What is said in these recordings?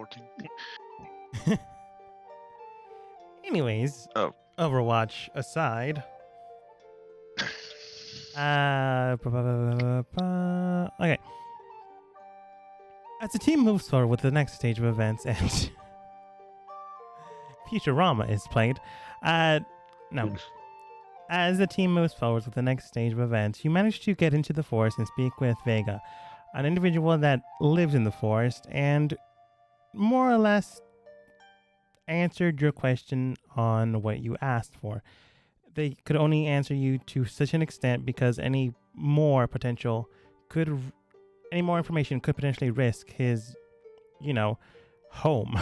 teleporting. Anyways, Oh. Overwatch aside. Okay. As the team moves forward with the next stage of events and Futurama is played, no. As the team moves forward with the next stage of events, you manage to get into the forest and speak with Vega, an individual that lives in the forest and more or less answered your question on what you asked for. They could only answer you to such an extent because any more information could potentially risk his, home.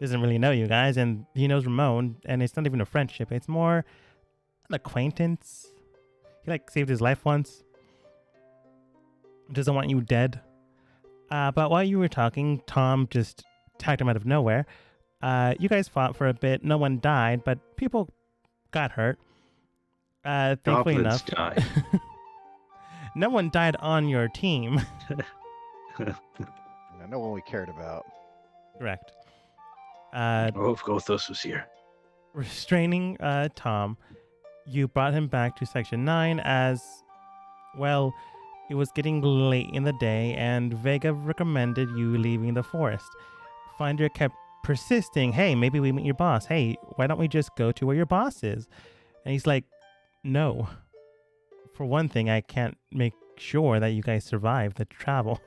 Doesn't really know you guys, and he knows Ramon, and it's not even a friendship. It's more an acquaintance. He saved his life once. Doesn't want you dead. But while you were talking, Tom just attacked him out of nowhere. You guys fought for a bit. No one died, but people got hurt. Thankfully enough, died. no one died on your team. No one we cared about. Correct. If Gothos was here. Restraining Tom, you brought him back to Section 9 as, well, it was getting late in the day and Vega recommended you leaving the forest. Finder kept persisting, hey, maybe we meet your boss. Hey, why don't we just go to where your boss is? And he's like, no. For one thing, I can't make sure that you guys survive the travel.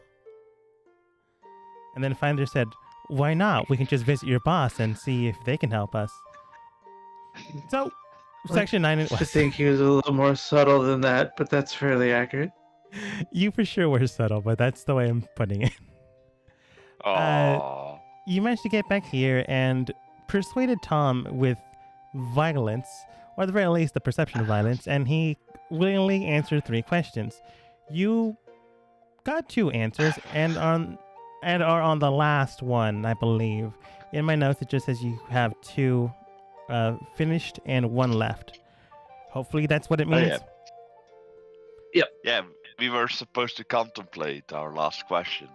And then Finder said, why not? We can just visit your boss and see if they can help us. So, Section 9... I think he was a little more subtle than that, but that's fairly accurate. You for sure were subtle, but that's the way I'm putting it. Aww. You managed to get back here and persuaded Tom with violence, or at the very least the perception of violence, and he willingly answered 3 questions. You got 2 answers and are on the last one, I believe. In my notes, it just says you have 2 finished and 1 left. Hopefully that's what it means. Oh, yeah. Yeah, we were supposed to contemplate our last question.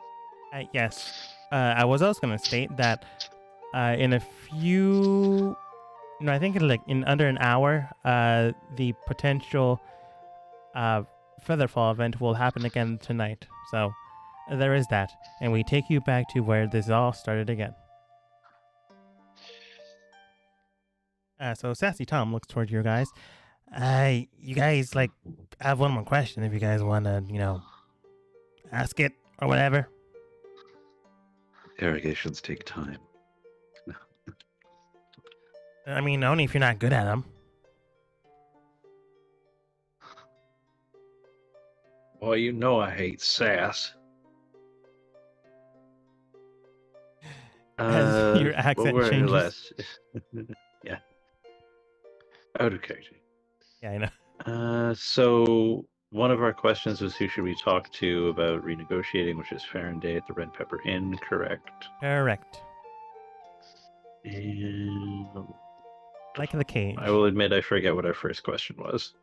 Yes. I was also going to state that in a few... No, I think in under an hour, the potential Featherfall event will happen again tonight. So there is that. And we take you back to where this all started again. So Sassy Tom looks towards you guys. You guys, I have one more question if you guys want to, ask it or whatever. Interrogations take time. I mean, only if you're not good at them. Well, I hate sass. As your accent changes. Yeah. Out of character. Yeah, I know. So one of our questions was who should we talk to about renegotiating, which is Faraday at the Red Pepper Inn, correct? Correct. And like the cage. I will admit I forget what our first question was.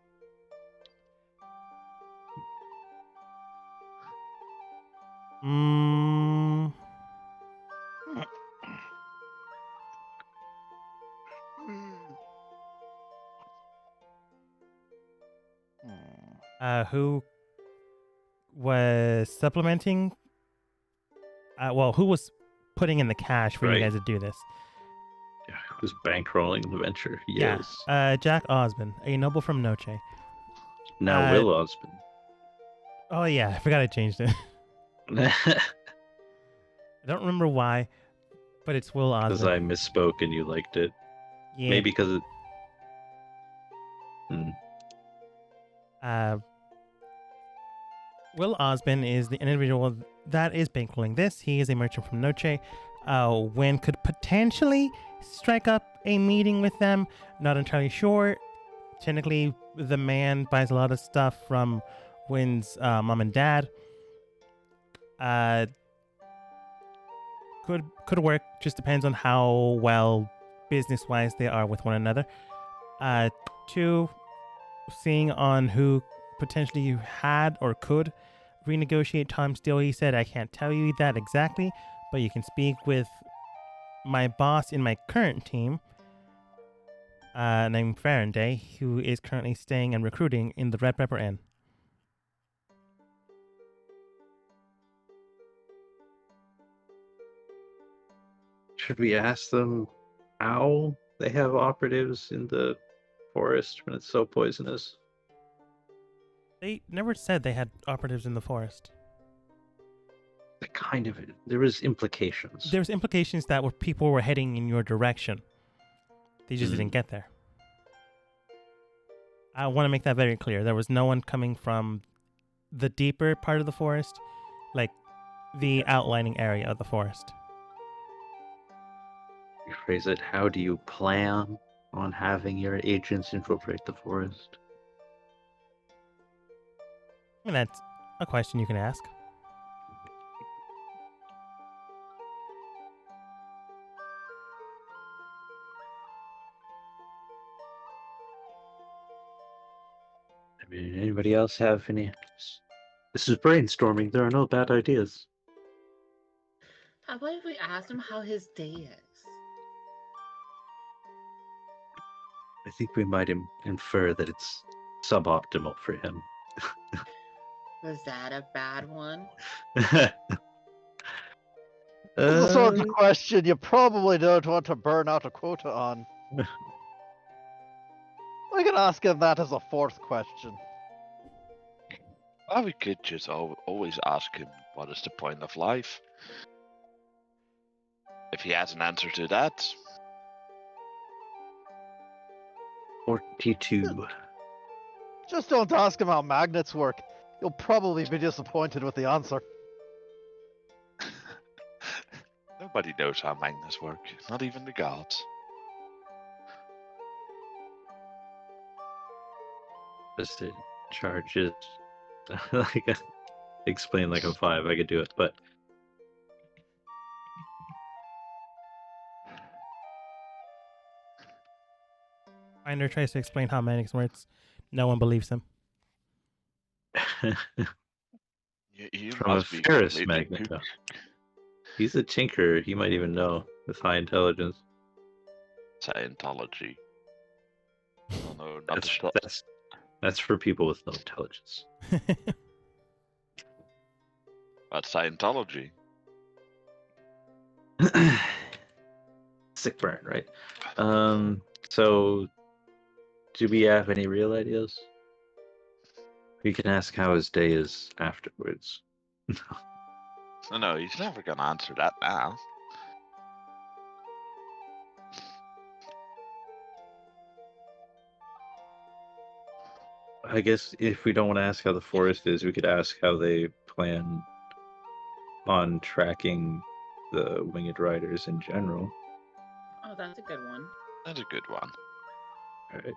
Who was supplementing? Who was putting in the cash for you guys to do this? Yeah, who's bankrolling the venture? Yes. Yeah. Jack Osmond, a noble from Noche. Now Will Osmond. Oh yeah, I forgot I changed it. I don't remember why, but it's Will Osmond. Because I misspoke and you liked it. Yeah. Maybe because it... Will Osmond is the individual that is bankrolling this. He is a merchant from Noche. Wynn could potentially strike up a meeting with them. Not entirely sure. Technically, the man buys a lot of stuff from Wynn's mom and dad. Could work. Just depends on how well business-wise they are with one another. 2, seeing on who potentially you had or could renegotiate Tom's deal. He said, I can't tell you that exactly, but you can speak with my boss in my current team, named Faraday, who is currently staying and recruiting in the Red Pepper Inn. Should we ask them how they have operatives in the forest when it's so poisonous? They never said they had operatives in the forest. There was implications. There was implications that people were heading in your direction. They just didn't get there. I want to make that very clear. There was no one coming from the deeper part of the forest, like the outlining area of the forest. Rephrase it. How do you plan on having your agents infiltrate the forest? I mean, that's a question you can ask. I mean, anybody else have any? This is brainstorming. There are no bad ideas. How about if we ask him how his day is? I think we might infer that it's suboptimal for him. Was that a bad one? It's the sort of question you probably don't want to burn out a quota on. We can ask him that as a fourth question. Well, we could just always ask him what is the point of life. If he has an answer to that. 42. Just don't ask him how magnets work. You'll probably be disappointed with the answer. Nobody knows how magnets work, not even the gods. Just to charge it. Like, explain like a 5, I could do it, but. Finder tries to explain how magnets works. No one believes him. You From a must be ferrous completely magnet. He's a tinker. He might even know with high intelligence. Scientology. Oh, no, not the That's for people with no intelligence. But Scientology. Sick burn, right? So, do we have any real ideas? We can ask how his day is afterwards. No, he's never gonna answer that now. I guess if we don't want to ask how the forest is, we could ask how they plan on tracking the winged riders in general. Oh, that's a good one. That's a good one. Alright.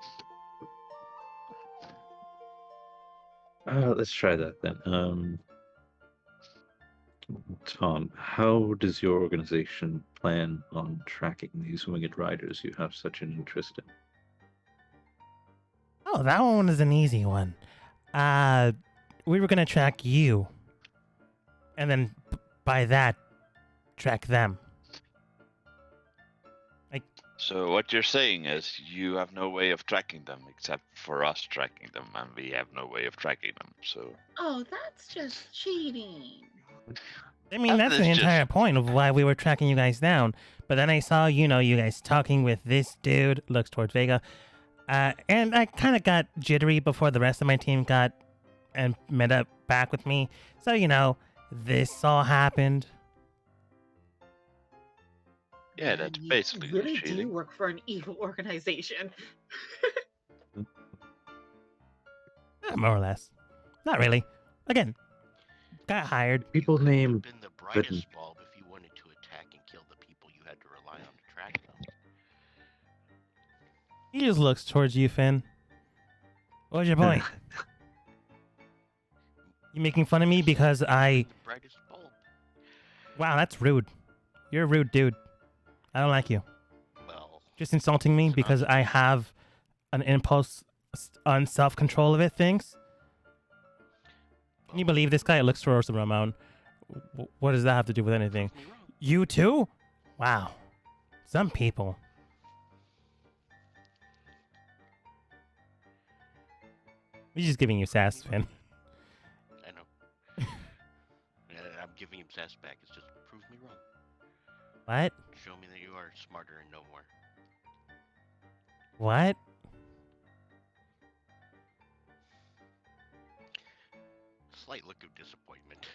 Let's try that then. Tom, how does your organization plan on tracking these winged riders you have such an interest in? Oh, that one is an easy one. We were gonna track you, and then by that, track them. So what you're saying is you have no way of tracking them except for us tracking them, and we have no way of tracking them. So. Oh, that's just cheating. I mean, that's the entire point of why we were tracking you guys down. But then I saw, you guys talking with this dude, looks towards Vega, and I kind of got jittery before the rest of my team got and met up back with me. So, this all happened. Yeah, that's basically you really cheating. do work for an evil organization. More or less. Not really. Again, got hired. People named been the brightest bulb if you wanted to attack and kill the people you had to rely on to track them. He just looks towards you, Finn. What's your point? You making fun of me because I... Brightest bulb. Wow, that's rude. You're a rude dude. I don't like you. Well, Just insulting me because I have an impulse on self-control of things. Can you believe this guy looks towards Ramon? What does that have to do with anything? You too? Wow. Some people. He's just giving you sass, Finn. I know. I'm giving him sass back. It's just prove me wrong. What? Show me that you are smarter and know more. What? Slight look of disappointment.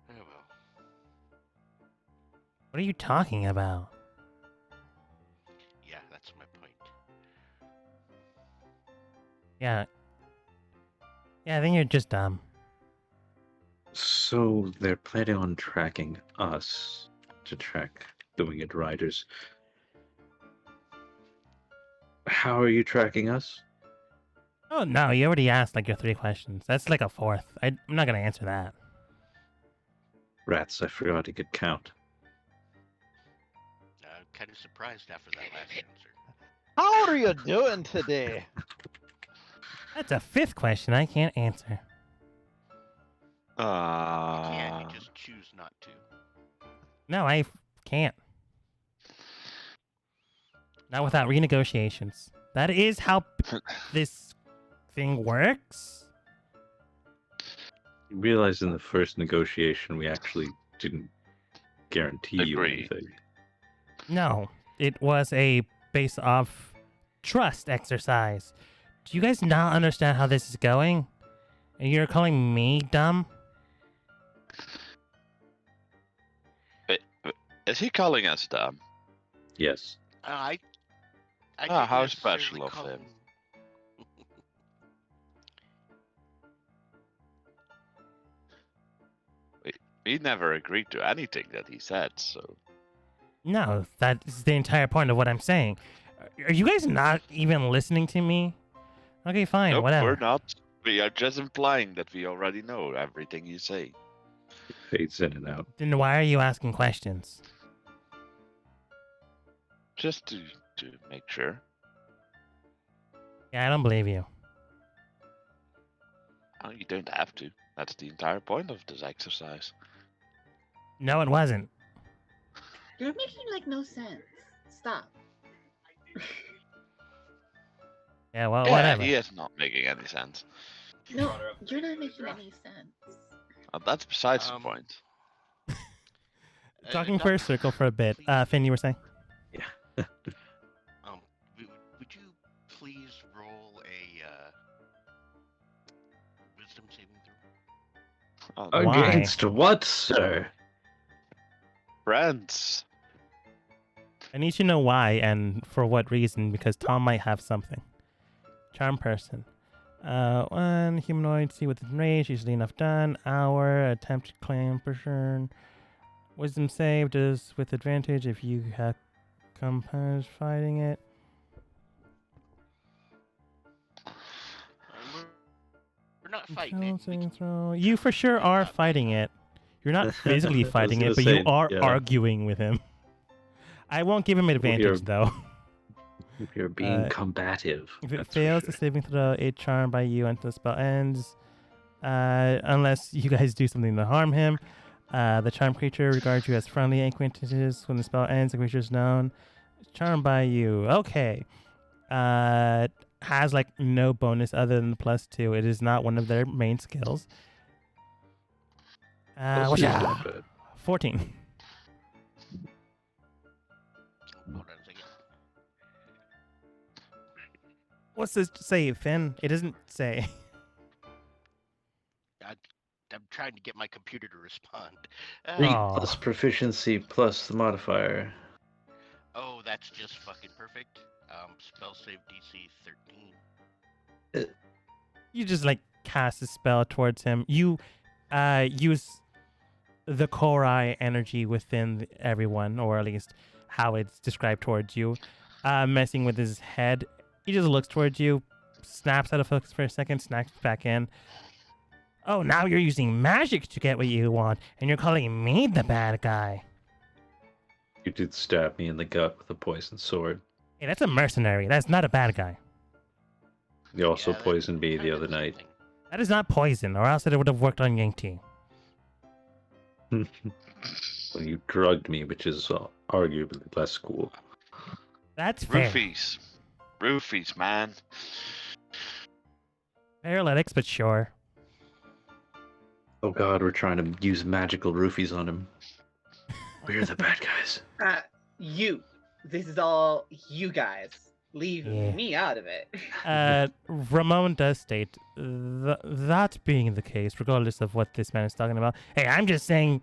Oh well. What are you talking about? Yeah, that's my point. Yeah. Yeah, I think you're just dumb. So they're planning on tracking us to track the winged riders. How are you tracking us? Oh, no, you already asked like your 3 questions. That's like a 4th. I'm not going to answer that. Rats, I forgot to get count. I'm kind of surprised after that last answer. How are you doing today? That's a 5th question I can't answer. You can, you just choose not to. No, I can't. Not without renegotiations. That is how this thing works. You realize in the first negotiation we actually didn't guarantee you Agree. anything. No, it was a base off trust exercise. Do you guys not understand how this is going? And you're calling me dumb? Is he calling us dumb? Yes. I Ah, didn't how necessarily special of call him. We never agreed to anything that he said, so. No, that is the entire point of what I'm saying. Are you guys not even listening to me? Okay, fine, Nope, whatever. we're not. We are just implying that we already know everything you say. It fades in and out. Then why are you asking questions? Just to make sure. Yeah, I don't believe you. Oh, you don't have to. That's the entire point of this exercise. No, it wasn't. You're making like no sense. Stop. Yeah, well, Yeah, whatever. he is not making any sense. No, you're not making any sense. That's besides the Um, point. Talking Doc, for a circle for a bit. please, Finn, you were saying? would you please roll a wisdom saving throw? Oh, Why? Against what, sir? friends. I need to know why and for what reason, because Tom might have something. Charm person. 1 humanoid, see with rage, easily enough done. Hour, attempt to claim person. Wisdom save does with advantage if you have composed fighting it. We're not fighting it. Saving throw. You for sure are fighting it. You're not physically I was fighting gonna it, but say, you are yeah. arguing with him. I won't give him advantage you're- though. If you're being Uh, combative. If it that's for fails sure. the saving throw, a charm by you until the spell ends. Unless you guys do something to harm him. The charmed creature regards you as friendly acquaintances. When the spell ends, the creature is known. Charmed by you. Okay. Has like no bonus other than the +2. It is not one of their main skills. That's What's just that? not bad. 14. Hold on a second. What's this say, Finn? It doesn't say. I'm trying to get my computer to respond. 3 Aw. plus proficiency plus the modifier. Oh, that's just fucking perfect. Spell save DC 13. You just like cast a spell towards him. You use the Korai energy within everyone, or at least how it's described towards you, messing with his head. He just looks towards you, snaps out of focus for a second, snaps back in. Oh, now you're using magic to get what you want, and you're calling me the bad guy. You did stab me in the gut with a poisoned sword. Hey, that's a mercenary. That's not a bad guy. You also Yeah, poisoned me the kinda other the same night. thing. That is not poison, or else it would have worked on Yangti. Well, you drugged me, which is arguably less cool. That's fair. Roofies. Roofies, man. Paralytics, but sure. Oh god, we're trying to use magical roofies on him. We're the bad guys. You. This is all you guys. Leave Yeah. me out of it. Ramon does state that being the case, regardless of what this man is talking about. Hey, I'm just saying,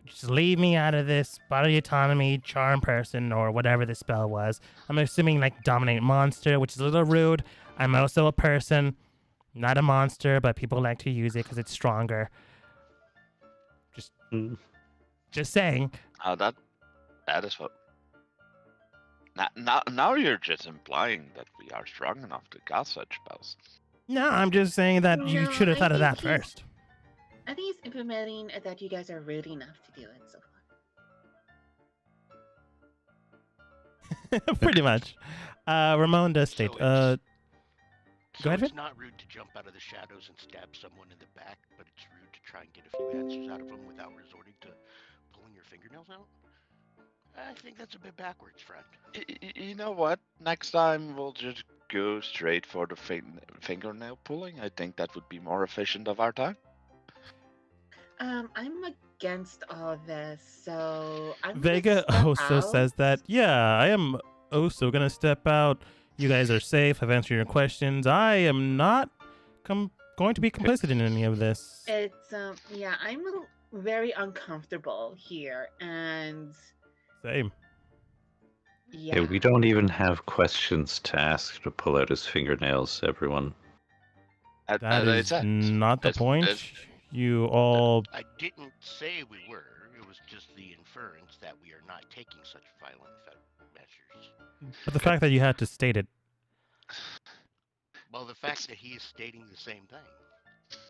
just leave me out of this bodily autonomy, charm person, or whatever the spell was. I'm assuming like dominate monster, which is a little rude. I'm also a person, not a monster, but people like to use it because it's stronger. Just saying. That is what. Now you're just implying that we are strong enough to cast such spells. No, I'm just saying that you No, should have I thought of think that he's- first. I think he's implementing that you guys are rude enough to do it so far. Pretty much. Ramon does state. So Go ahead, it's Vin. not rude to jump out of the shadows and stab someone in the back, but it's rude to try and get a few answers out of them without resorting to pulling your fingernails out? I think that's a bit backwards, friend. You know what? Next time we'll just go straight for the fingernail pulling. I think that would be more efficient of our time. I'm against all this, so I'm gonna Vega step also out. says that, yeah, I am also going to step out. You guys are safe. I've answered your questions. I am not going to be complicit in any of this. It's yeah, I'm very uncomfortable here, and Same. yeah, Yeah, we don't even have questions to ask to pull out his fingernails, everyone. As That I is said, not the as- point. as- You all. I didn't say we were. It was just the inference that we are not taking such violent measures. But the fact that you had to state it, Well, the fact that he is stating the same thing.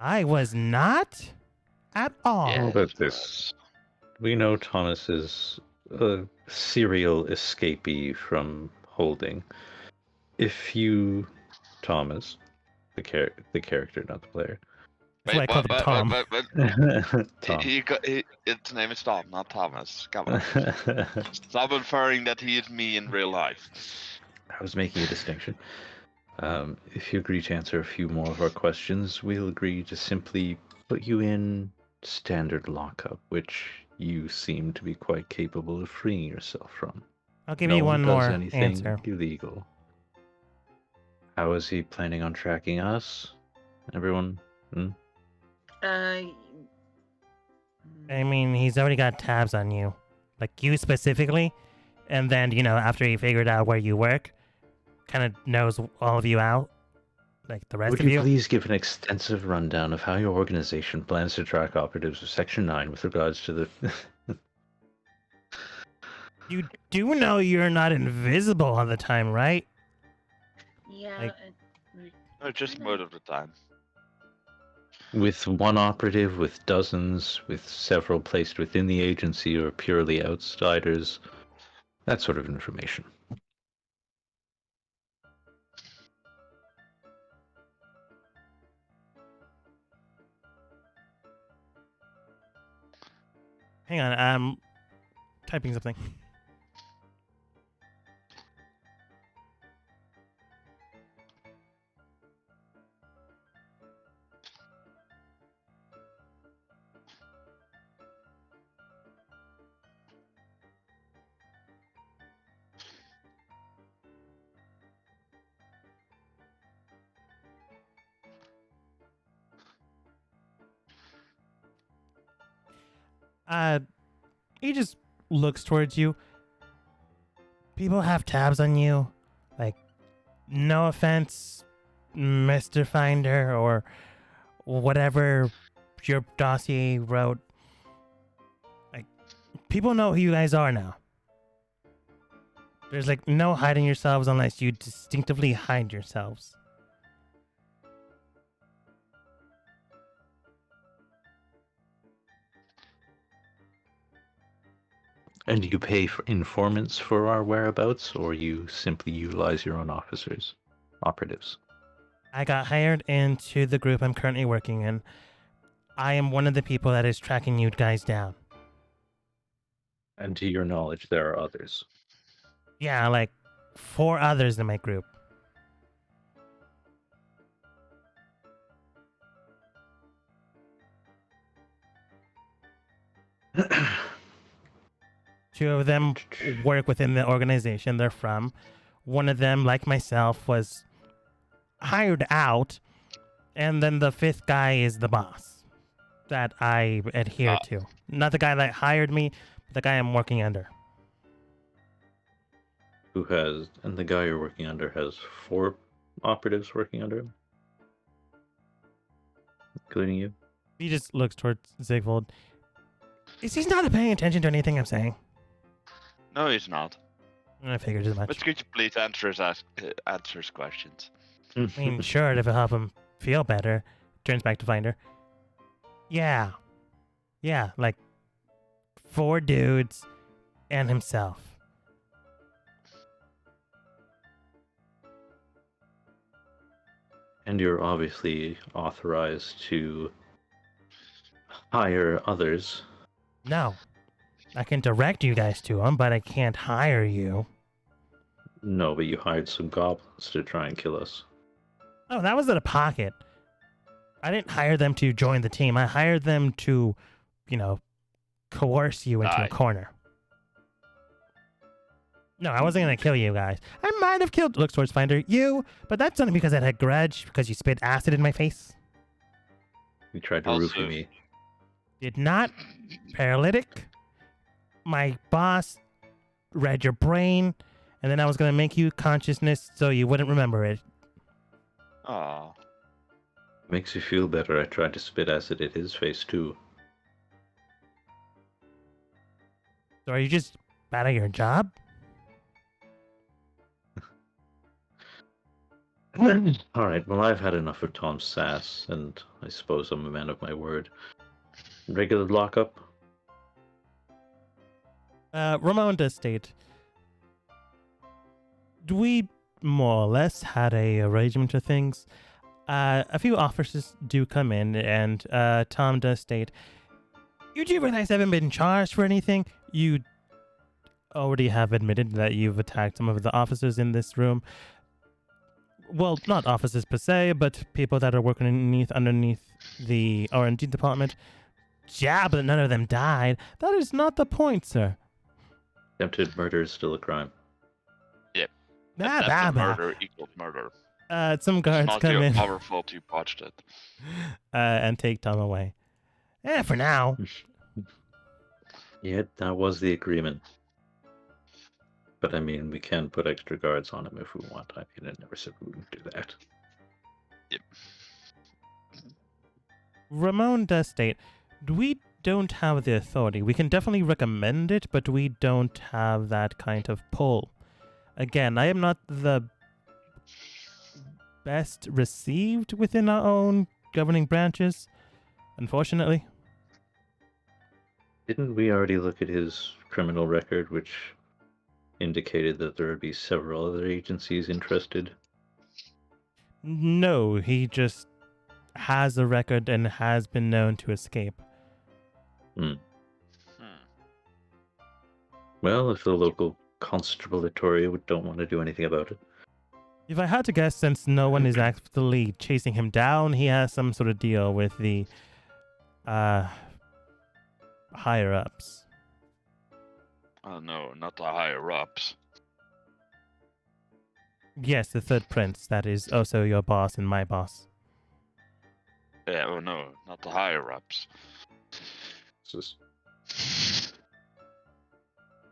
I was not at all. How Yeah. about this? We know Thomas is a serial escapee from holding. If you, Thomas, the character, not the player, That's why I called him Tom. Tom. Its name is Tom, not Thomas. Come on. Stop inferring that he is me in real life. I was making a distinction. If you agree to answer a few more of our questions, we'll agree to simply put you in standard lockup, which you seem to be quite capable of freeing yourself from. I'll give No you one one does more anything answer. illegal. How is he planning on tracking us? Everyone? uh, I mean, he's already got tabs on you. Like you specifically. And then, after he figured out where you work, kind of knows all of you out. Like the rest Would of you you. please give an extensive rundown of how your organization plans to track operatives of Section 9 with regards to the... You do know you're not invisible all the time, right? yeah, Like- No, just most of the time. with one operative, with dozens, with several placed within the agency or purely outsiders, that sort of information. Hang on, I'm typing something. He just looks towards you. People have tabs on you. Like, no offense, Mr. Finder, or whatever your dossier wrote. Like, people know who you guys are now. There's like no hiding yourselves unless you distinctively hide yourselves. And do you pay for informants for our whereabouts, or you simply utilize your own operatives? I got hired into the group I'm currently working in. I am one of the people that is tracking you guys down. And to your knowledge, there are others. Yeah, like 4 others in my group. Two of them work within the organization they're from. One of them, like myself, was hired out. And then the 5th guy is the boss that I adhere to. Not the guy that hired me, but the guy I'm working under. And the guy you're working under has 4 operatives working under him, including you. He just looks towards Ziegfeld. Is he not paying attention to anything I'm saying? No, he's not. I figured as much. But could you please answer his questions? I mean, sure, if it'll help him feel better. Turns back to Finder. Yeah. Yeah, like 4 dudes and himself. And you're obviously authorized to hire others. No. I can direct you guys to them, but I can't hire you. No, but you hired some goblins to try and kill us. Oh, that was in a pocket. I didn't hire them to join the team. I hired them to, coerce you into a corner. No, I wasn't going to kill you guys. I might have killed, looks towards Finder, you, but that's only because I had a grudge, because you spit acid in my face. You tried to roofie me. Did not. Paralytic. My boss read your brain, and then I was going to make you consciousness so you wouldn't remember it. Aw. Makes you feel better. I tried to spit acid at his face, too. So are you just bad at your job? Alright, well, I've had enough of Tom's sass, and I suppose I'm a man of my word. Regular lockup? Ramon does state, we more or less had a arrangement of things. A few officers do come in, and Tom does state, you do realize I haven't been charged for anything? You already have admitted that you've attacked some of the officers in this room. Well, not officers per se, but people that are working underneath the R&D department. Yeah, but none of them died. That is not the point, sir. Attempted murder is still a crime. Yep. Murder equals murder. Some guards It's come not in. our fault you botched it. And take Tom away. For now. Yeah, that was the agreement. But I mean, we can put extra guards on him if we want. I mean, I never said we wouldn't do that. Yep. Ramon does state, we don't have the authority. We can definitely recommend it, but we don't have that kind of pull. Again, I am not the best received within our own governing branches, unfortunately. Didn't we already look at his criminal record, which indicated that there would be several other agencies interested? No, he just has a record and has been known to escape. Well, if the local constabulatory don't want to do anything about it. If I had to guess, since no one is actively chasing him down, he has some sort of deal with the higher-ups. Oh no, not the higher-ups. Yes, the third prince. That is also your boss and my boss. Yeah, oh no, not the higher-ups.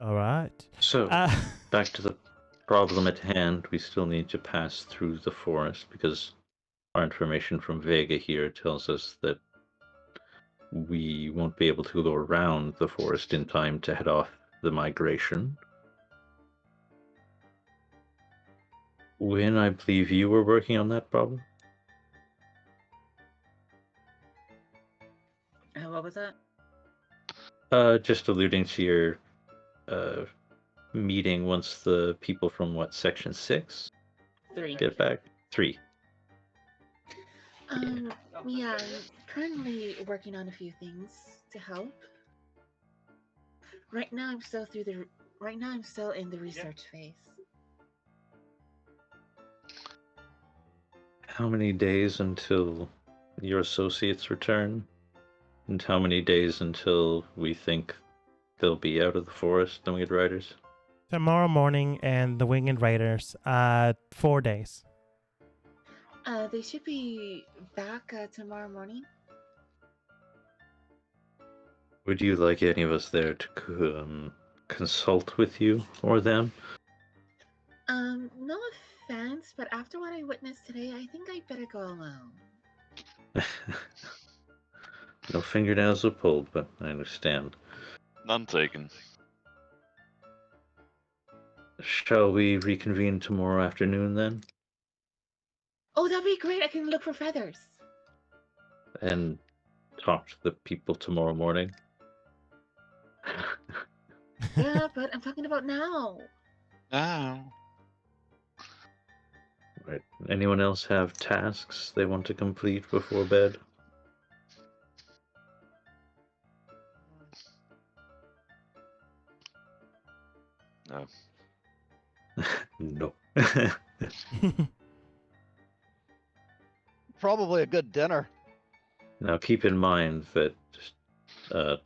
All right. So, back to the problem at hand. We still need to pass through the forest because our information from Vega here tells us that we won't be able to go around the forest in time to head off the migration. When I believe you were working on that problem? What was that? Just alluding to your meeting once the people from Section 6? 3. Get back? 3. Yeah, I'm currently working on a few things to help. Right now, I'm still through the. Right now, I'm still in the research phase. How many days until your associates return? And how many days until we think they'll be out of the forest, the Winged Riders? Tomorrow morning and the Winged Raiders. 4 days. They should be back tomorrow morning. Would you like any of us there to consult with you or them? No offense, but after what I witnessed today, I think I better go alone. No fingernails were pulled, but I understand. None taken. Shall we reconvene tomorrow afternoon then? Oh, that'd be great. I can look for feathers. And talk to the people tomorrow morning? Yeah, but I'm talking about now. Now. Right. Anyone else have tasks they want to complete before bed? No. No. Probably a good dinner. Now keep in mind that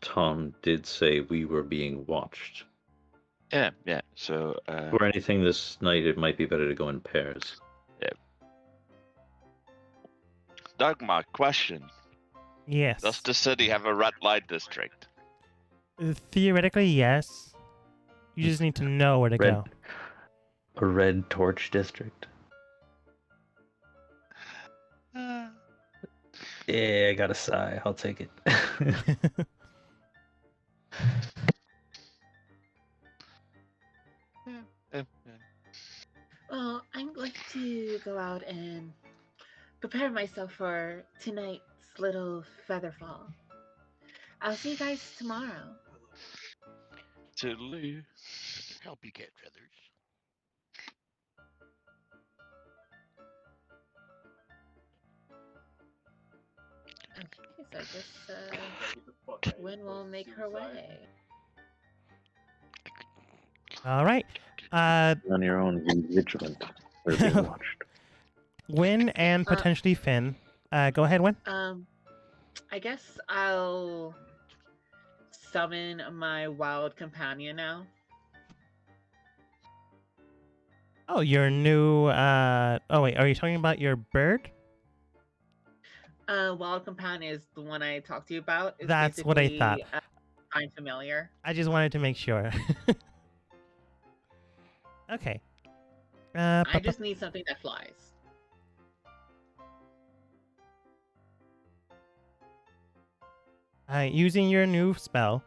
Tom did say we were being watched. Yeah. So, For anything this night, it might be better to go in pairs. Dogma, question. Yes. Does the city have a red light district? Theoretically, yes. You just need to know where to go. A red torch district? Yeah, I got a sigh. I'll take it. Well, I'm going to go out and prepare myself for tonight's little feather fall. I'll see you guys tomorrow. Toodaloo. I can help you get feathers. Okay, so I guess Gwen will make her way. All right. On your own, be vigilant. We're being watched. Win and potentially Finn. Go ahead, Win. I guess I'll summon my wild companion now. Oh, your new. Oh wait, are you talking about your bird? Wild companion is the one I talked to you about. It's That's what I thought. basically, I'm familiar. I just wanted to make sure. Okay. I just need something that flies. Using your new spell.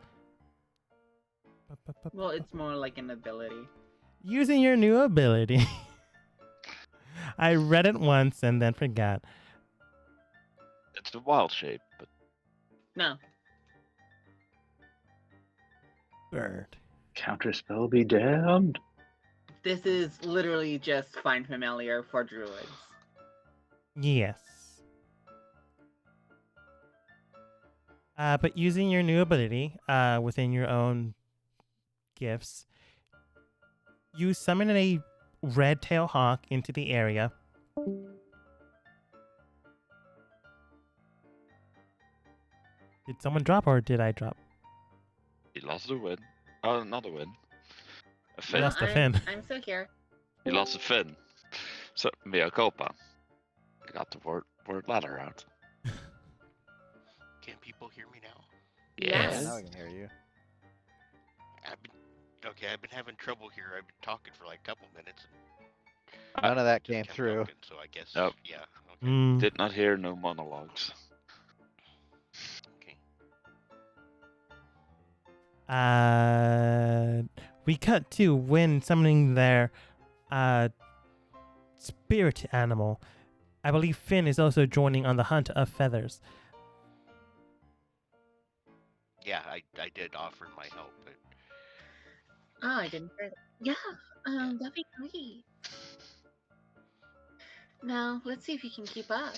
Well, it's more like an ability. Using your new ability. I read it once and then forgot. It's the wild shape, but No. Bird. Counterspell be damned. This is literally just find familiar for druids. Yes. But using your new ability, within your own gifts, you summon a red tail hawk into the area. Did someone drop or did I drop? he lost a win. Oh, another win. A You fin. lost a fin. I'm still here. He lost a fin. So, mea culpa. Got the word ladder out. Can people hear me now? Yes. Now I can hear you. I've been having trouble here. I've been talking for like a couple minutes. None of that And came kept through. talking, so I guess. Nope. Yeah. Okay. Mm. Did not hear no monologues. Okay. We cut to Win summoning their spirit animal. I believe Finn is also joining on the hunt of feathers. Yeah, I did offer my help, but Oh, I didn't hear that. Yeah, that'd be great. Now, let's see if you can keep up.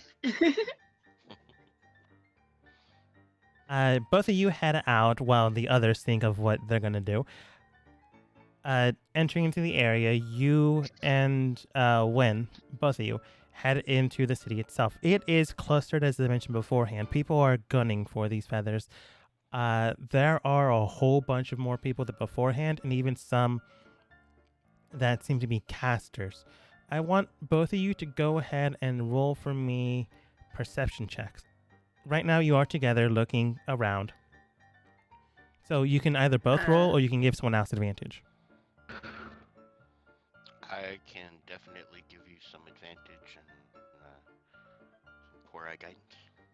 Both of you head out while the others think of what they're gonna do. Entering into the area, you and Wen, both of you, head into the city itself. It is clustered, as I mentioned beforehand. People are gunning for these feathers. There are a whole bunch of more people than beforehand, and even some that seem to be casters. I want both of you to go ahead and roll for me perception checks. Right now, you are together looking around. So you can either both roll or you can give someone else advantage. I can definitely give you some advantage and some core eye guidance.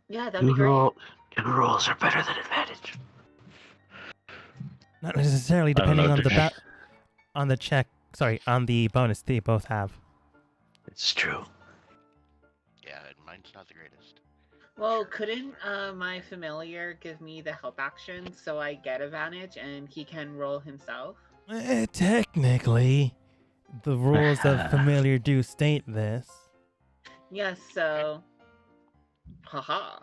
Yeah, that'd be great. Good rolls are better than advantage. Not necessarily, I don't know, depending on Dinesh. on the check. Sorry, on the bonus they both have. It's true. Yeah, and mine's not the greatest. Well, couldn't my familiar give me the help action so I get advantage and he can roll himself? Technically, the rules of familiar do state this. Yes, so haha.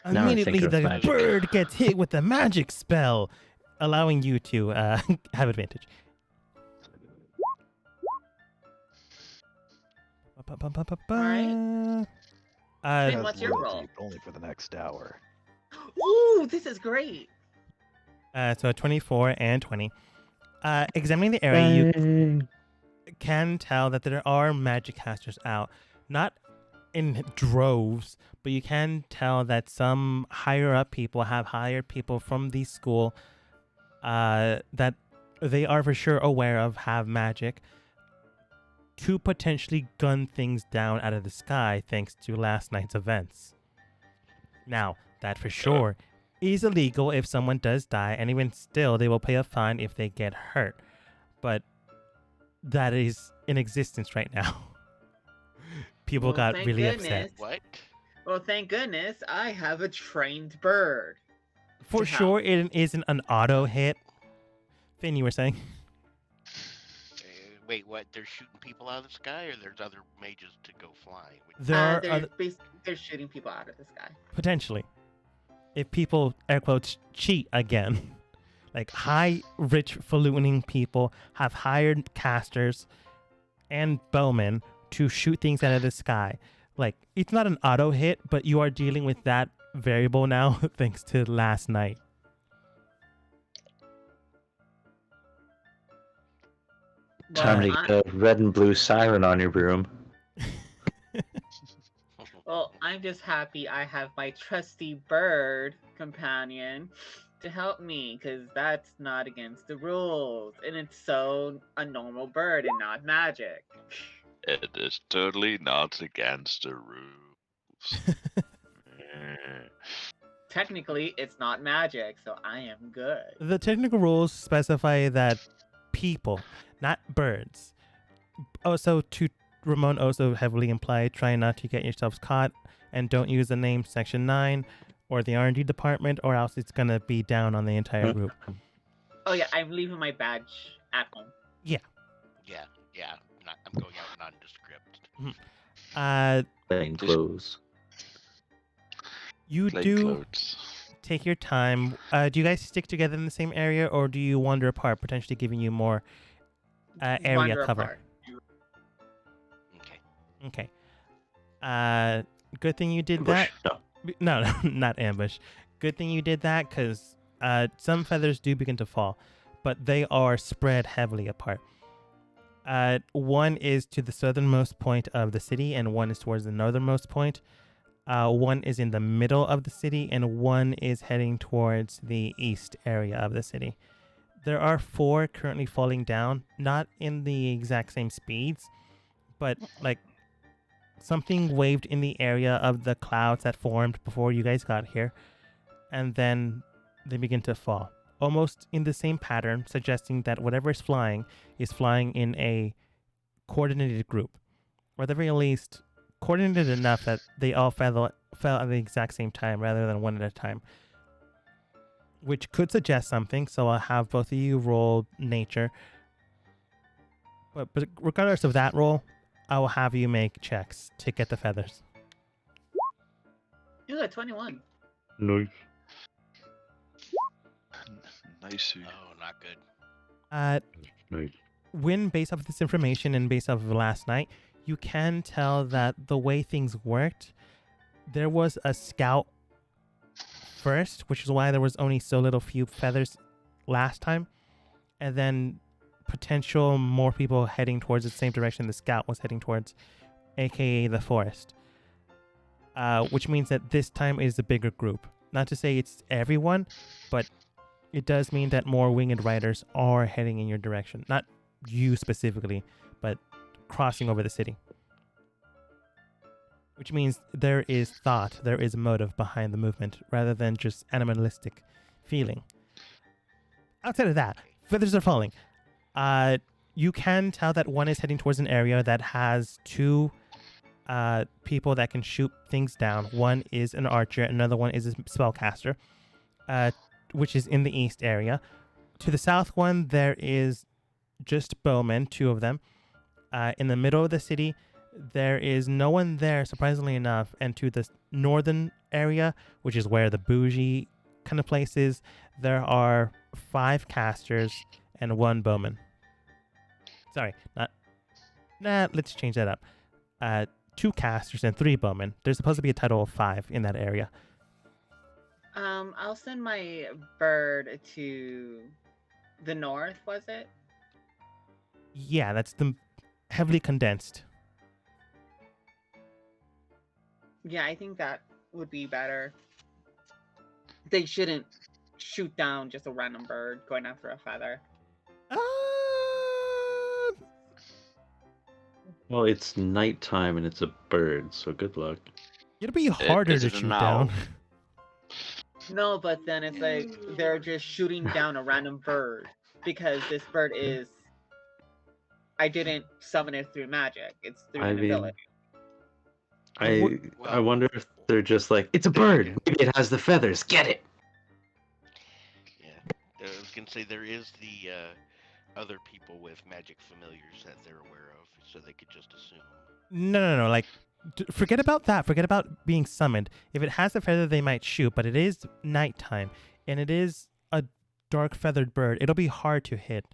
Now we're thinking Immediately, of the magic. bird gets hit with a magic spell, allowing you to have advantage. Alright. Finn, Has what's your loyalty, roll? but only for the next hour. Ooh, this is great. So 24 and 20. Examining the area, you can tell that there are magic casters out. Not in droves, but you can tell that some higher up people have hired people from the school that they are for sure aware of have magic to potentially gun things down out of the sky thanks to last night's events. Now, that for sure is illegal if someone does die, and even still, they will pay a fine if they get hurt. But that is in existence right now. People Well, got thank really goodness. upset. What? Well, thank goodness I have a trained bird. For to sure, help. it isn't an auto hit. Finn, you were saying? Wait, what? They're shooting people out of the sky, or there's other mages to go flying? There are They're shooting people out of the sky. potentially, if people air quotes cheat again, like high, rich, faluting people have hired casters and bowmen to shoot things out of the sky. Like, it's not an auto hit, but you are dealing with that variable now thanks to last night. Time to get a red and blue siren on your broom. Well, I'm just happy I have my trusty bird companion to help me, because that's not against the rules, and it's so a normal bird and not magic. It is totally not against the rules. Technically, it's not magic, so I am good. The technical rules specify that people, not birds. Also, to Ramon also heavily implied, try not to get yourselves caught and don't use the name Section 9 or the R&D department, or else it's going to be down on the entire group. Oh yeah, I'm leaving my badge at home. Yeah. I'm going out nondescript. Plain clothes. You Plain do clothes. take your time. Do you guys stick together in the same area, or do you wander apart, potentially giving you more area Wander cover? apart. Okay. Okay. Good thing you did that. No, not ambush. Good thing you did that, because some feathers do begin to fall, but they are spread heavily apart. One is to the southernmost point of the city, and one is towards the northernmost point. One is in the middle of the city, and one is heading towards the east area of the city. There are 4 currently falling down, not in the exact same speeds, but like something waved in the area of the clouds that formed before you guys got here, and then they begin to fall. Almost in the same pattern, suggesting that whatever is flying in a coordinated group, or at the very least, coordinated enough that they all fell at the exact same time rather than one at a time, which could suggest something. So I'll have both of you roll nature. But regardless of that roll, I will have you make checks to get the feathers. You got 21. Nice. Nice. Oh, not good. Right. When based off this information and based off of last night, you can tell that the way things worked, there was a scout first, which is why there was only so little few feathers last time, and then potential more people heading towards the same direction the scout was heading towards, aka the forest. Which means that this time is a bigger group. Not to say it's everyone, but it does mean that more winged riders are heading in your direction. Not you specifically, but crossing over the city. Which means there is thought, there is motive behind the movement, rather than just animalistic feeling. Outside of that, feathers are falling. You can tell that one is heading towards an area that has two people that can shoot things down. One is an archer, another one is a spellcaster, which is in the east area. To the south one, there is just bowmen, 2 of them. In the middle of the city, there is no one there, surprisingly enough. And to the northern area, which is where the bougie kind of place is, there are 5 casters and 1 bowman. Sorry, let's change that up. 2 casters and 3 bowmen. There's supposed to be a total of 5 in that area. I'll send my bird to the north, was it? Yeah, that's the heavily condensed. Yeah, I think that would be better. They shouldn't shoot down just a random bird going after a feather. Well, it's nighttime and it's a bird, so good luck. It'll be harder is to it shoot now? down. No, but then it's like they're just shooting down a random bird because this bird is. I didn't summon it through magic. It's through an ability. I wonder if they're just like, it's a bird. Maybe it has the feathers. Get it. Yeah, I was gonna say there is the other people with magic familiars that they're aware of, so they could just assume. No. Like, forget about that. Forget about being summoned. If it has a feather, they might shoot, but it is nighttime, and it is a dark feathered bird. It'll be hard to hit.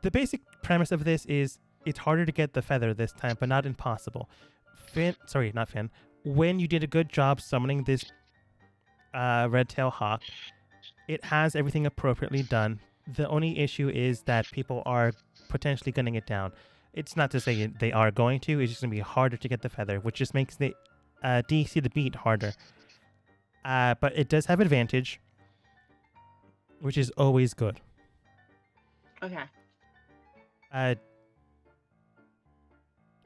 The basic premise of this is it's harder to get the feather this time, but not impossible. Not Finn. When you did a good job summoning this red-tailed hawk, it has everything appropriately done. The only issue is that people are potentially gunning it down. It's not to say they are going to, it's just going to be harder to get the feather, which just makes the DC to beat harder. But it does have advantage, which is always good. Okay.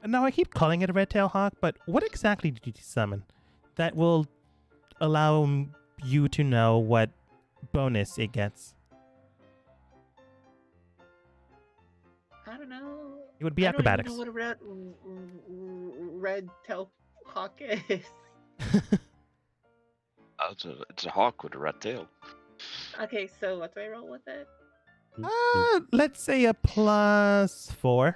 Now I keep calling it a red-tailed hawk, but what exactly did you summon that will allow you to know what bonus it gets? I don't know. It would be acrobatics. I don't even know what a red-tailed hawk is. It's a hawk with a red tail. Okay, so what do I roll with it? Let's say a +4.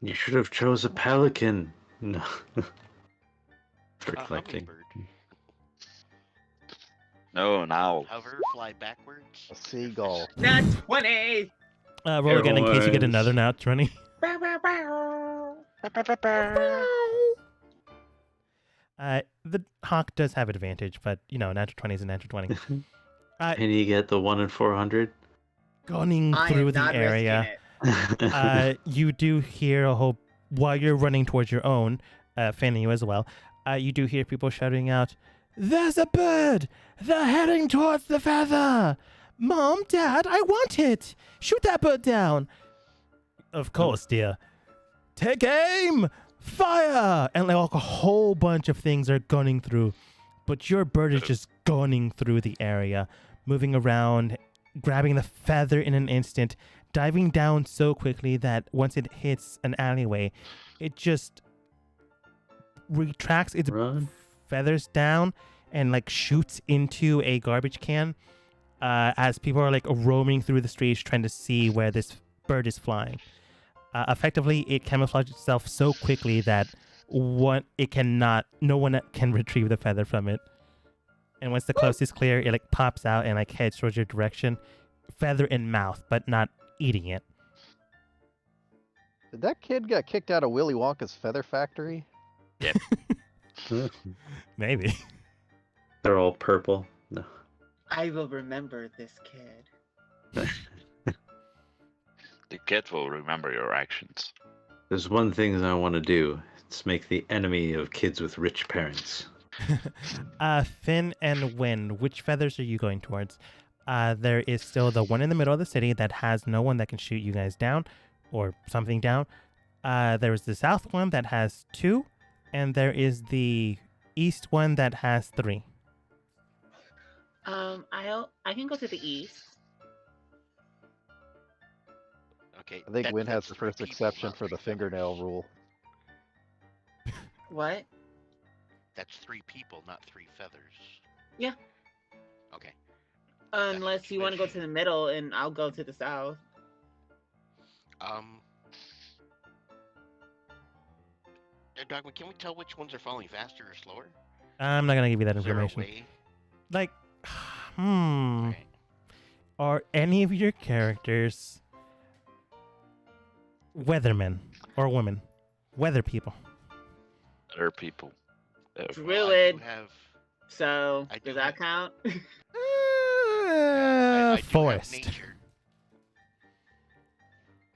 You should have chose a pelican. No. For A collecting. hummingbird. No, now. Hover, fly backwards. A seagull. Nat 20! Roll again in case you get another nat 20. Bow, bow, bow. The hawk does have advantage, but natural 20 is a natural 20. And you get the 1 in 400. Gunning I through am the not risking area. it. You do hear a whole while you're running towards your own, fanning you as well. You do hear people shouting out, "There's a bird! They're heading towards the feather! Mom, Dad, I want it! Shoot that bird down!" Of course, dear. Take aim! Fire! And like a whole bunch of things are gunning through. But your bird is just gunning through the area, moving around, grabbing the feather in an instant, diving down so quickly that once it hits an alleyway, it just retracts its feathers down and like shoots into a garbage can as people are like roaming through the streets trying to see where this bird is flying. Effectively, it camouflages itself so quickly that no one can retrieve the feather from it. And once the coast is clear, it like pops out and like heads towards your direction, feather in mouth, but not eating it. Did that kid get kicked out of Willy Wonka's feather factory? Maybe. They're all purple. No. I will remember this kid. The kid will remember your actions. There's one thing that I want to do. It's make the enemy of kids with rich parents. Finn and Win, which feathers are you going towards? There is still the one in the middle of the city that has no one that can shoot you guys down or something down. There is the south one that has 2, and there is the east one that has 3. I can go to the east. Okay. I think Win has that's the 3 first people, exception not for the 3 fingernail feathers. rule. What? That's 3 people, not 3 feathers. Yeah. Okay. Unless what you you want to go wish. to the middle, and I'll go to the south. Dogma, can we tell which ones are falling faster or slower? I'm not going to give you that Is there a information. way? Like, Okay. Are any of your characters weathermen or women? Weather people. Other people. Well, I Druid. do have. So I do does that have- count? I do have Forest. nature.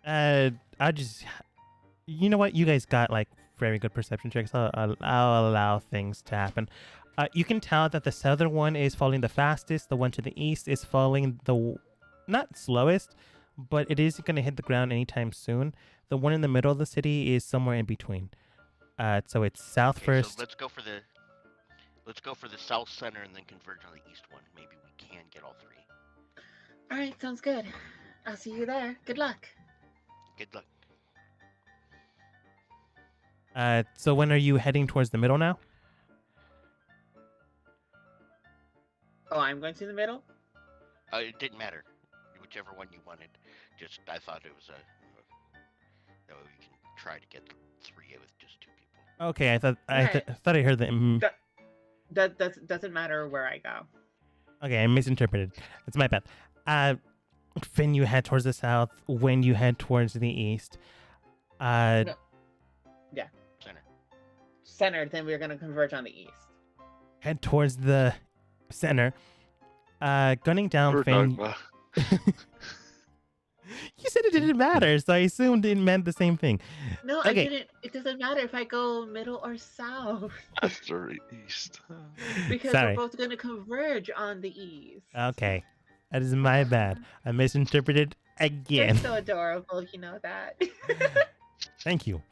I just, you know what? You guys got like very good perception checks. I'll allow things to happen. You can tell that the southern one is falling the fastest. The one to the east is falling not slowest, but it is going to hit the ground anytime soon. The one in the middle of the city is somewhere in between. So it's south Okay, first. so let's go for the south center and then converge on the east one. Maybe we can get all 3. All right, sounds good. I'll see you there. Good luck. Good luck. So when are you heading towards the middle now? Oh, I'm going to the middle? It didn't matter. Whichever one you wanted. Just I thought it was that way we can try to get 3 with just 2 people. Okay, I thought Right. I heard the. That doesn't matter where I go. Okay, I misinterpreted. It's my bad. Finn, you head towards the south. When you head towards the east. No. Center. Center, then we're gonna converge on the east. Head towards the center. Gunning down Poor Finn. Dogma. You said it didn't matter, so I assumed it meant the same thing. No, I Okay. didn't. It doesn't matter if I go middle or south After east. because Sorry. we're both gonna converge on the east. Okay. That is my bad. I misinterpreted You're again. so adorable, you know that. Thank you.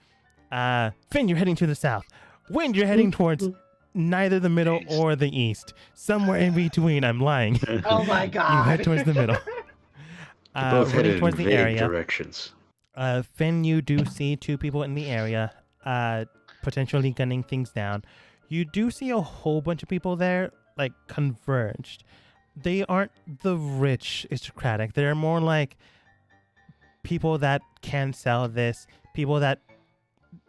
Finn, you're heading to the south. Wind, you're heading towards neither the middle East. or the east. Somewhere in between. I'm lying. Oh my god. You head towards the middle. Both Heading headed in towards the vague area. directions. Finn, you do see 2 people in the area, potentially gunning things down. You do see a whole bunch of people there, like, converged. They aren't the rich aristocratic. They're more like people that can sell this, people that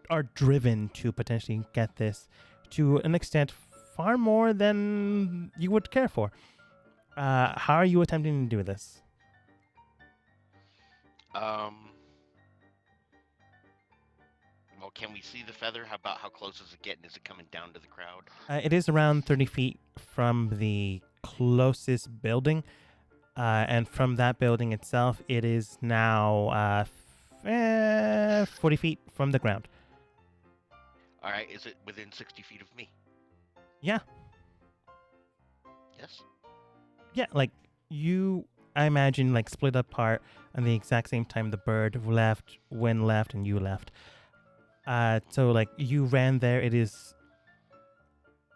are driven to potentially get this to an extent far more than you would care for. How are you attempting to do this? Well, can we see the feather? How about how close is it getting? Is it coming down to the crowd? It is around 30 feet from the closest building. And from that building itself, it is now 40 feet from the ground. All right. Is it within 60 feet of me? Yeah. Yes. Yeah, like you, I imagine, like split apart at the exact same time the bird left, Win left, and you left. So like you ran there. It is,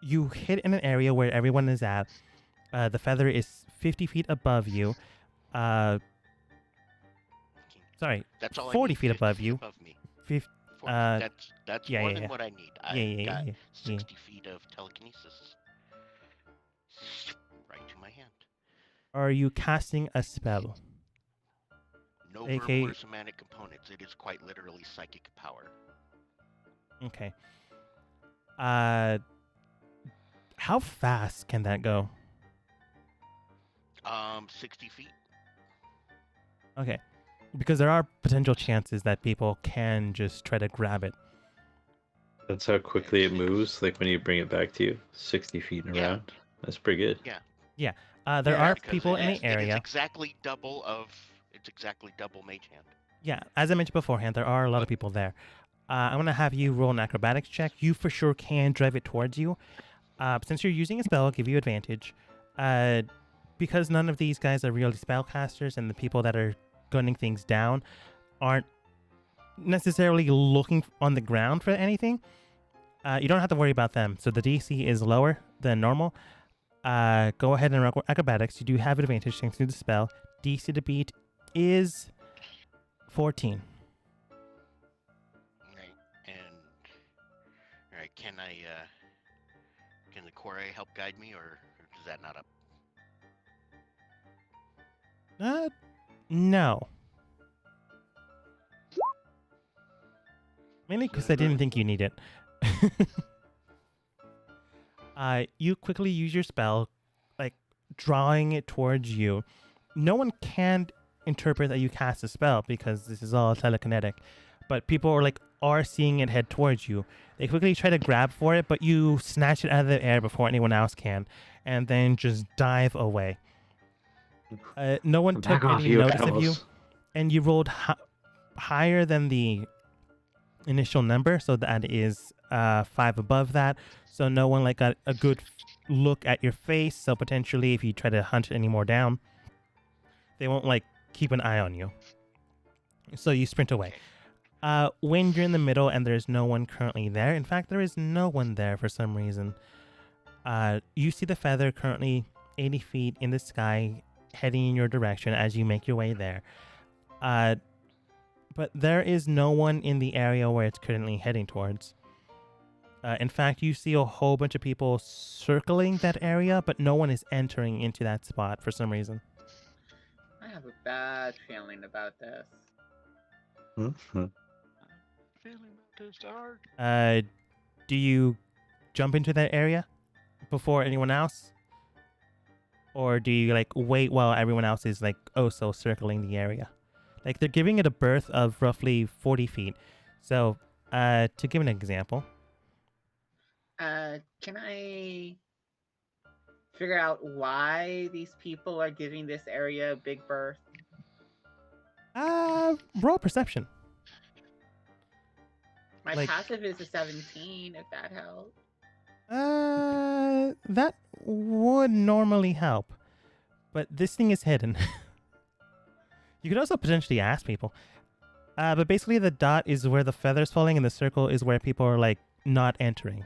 you hit in an area where everyone is at. The feather is 50 feet above you. Okay. Sorry, That's all. 40 I need, feet 50 above you. Above me. 50, 40. That's yeah, more yeah, than yeah. what I need. Yeah, I yeah, got yeah, 60 feet of telekinesis. Right to my hand. Are you casting a spell? No AK verbal or somatic components. It is quite literally psychic power. Okay. How fast can that go? 60 feet. Okay. Because there are potential chances that people can just try to grab it. That's how quickly it moves. Like when you bring it back to you, 60 feet and Yeah. around. That's pretty good. Yeah. There Yeah, are Because people in the it is area. exactly double Mage Hand. Yeah, as I mentioned beforehand, there are a lot of people there. I'm going to have you roll an acrobatics check. You for sure can drive it towards you. Since you're using a spell, I'll give you advantage. Because none of these guys are really spellcasters and the people that are gunning things down aren't necessarily looking on the ground for anything, you don't have to worry about them. So the DC is lower than normal. Go ahead and roll acrobatics. You do have advantage thanks to the spell. DC to beat is 14. Right. And all right, can the Quarry help guide me, or is that not up? No. Mainly because I didn't think you need it. You quickly use your spell, like drawing it towards you. No one can interpret that you cast a spell because this is all telekinetic, but people are seeing it head towards you. They quickly try to grab for it, but you snatch it out of the air before anyone else can, and then just dive away. No one Back took off, any you notice of you, camels. and you rolled higher than the initial number, so that is 5 above that. So no one got a good look at your face. So potentially, if you try to hunt any more down, they won't keep an eye on you. So you sprint away. When you're in the middle and there's no one currently there, in fact, there is no one there for some reason. You see the feather currently 80 feet in the sky, heading in your direction as you make your way there. But there is no one in the area where it's currently heading towards. In fact, you see a whole bunch of people circling that area, but no one is entering into that spot for some reason. I have a bad feeling about this. Mhm. Feeling about to start. Do you jump into that area before anyone else? Or do you wait while everyone else is so circling the area? They're giving it a berth of roughly 40 feet. So, to give an example. Can I figure out why these people are giving this area a big berth? Roll perception. My passive is a 17, if that helps. That would normally help. But this thing is hidden. You could also potentially ask people. But basically the dot is where the feather's falling and the circle is where people are not entering.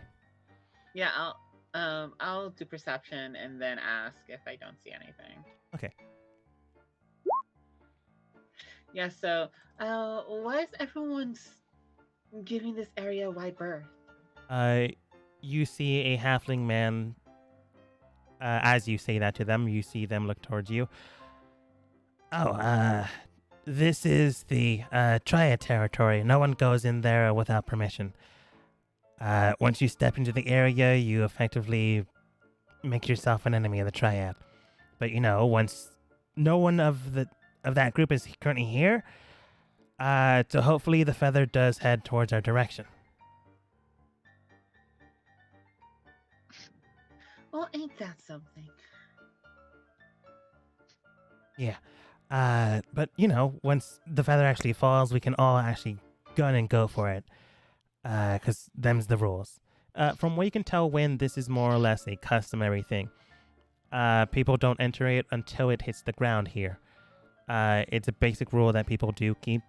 Yeah, I'll do perception and then ask if I don't see anything. Okay. Yeah, so why is everyone giving this area a wide berth? You see a halfling man. As you say that to them, you see them look towards you. Oh, this is the Triad territory. No one goes in there without permission. Once you step into the area, you effectively make yourself an enemy of the Triad. But once no one of that group is currently here, so hopefully the feather does head towards our direction. Well, ain't that something? Yeah. But once the feather actually falls, we can all actually gun and go for it. Because them's the rules. From what you can tell, Win, this is more or less a customary thing. People don't enter it until it hits the ground here. It's a basic rule that people do keep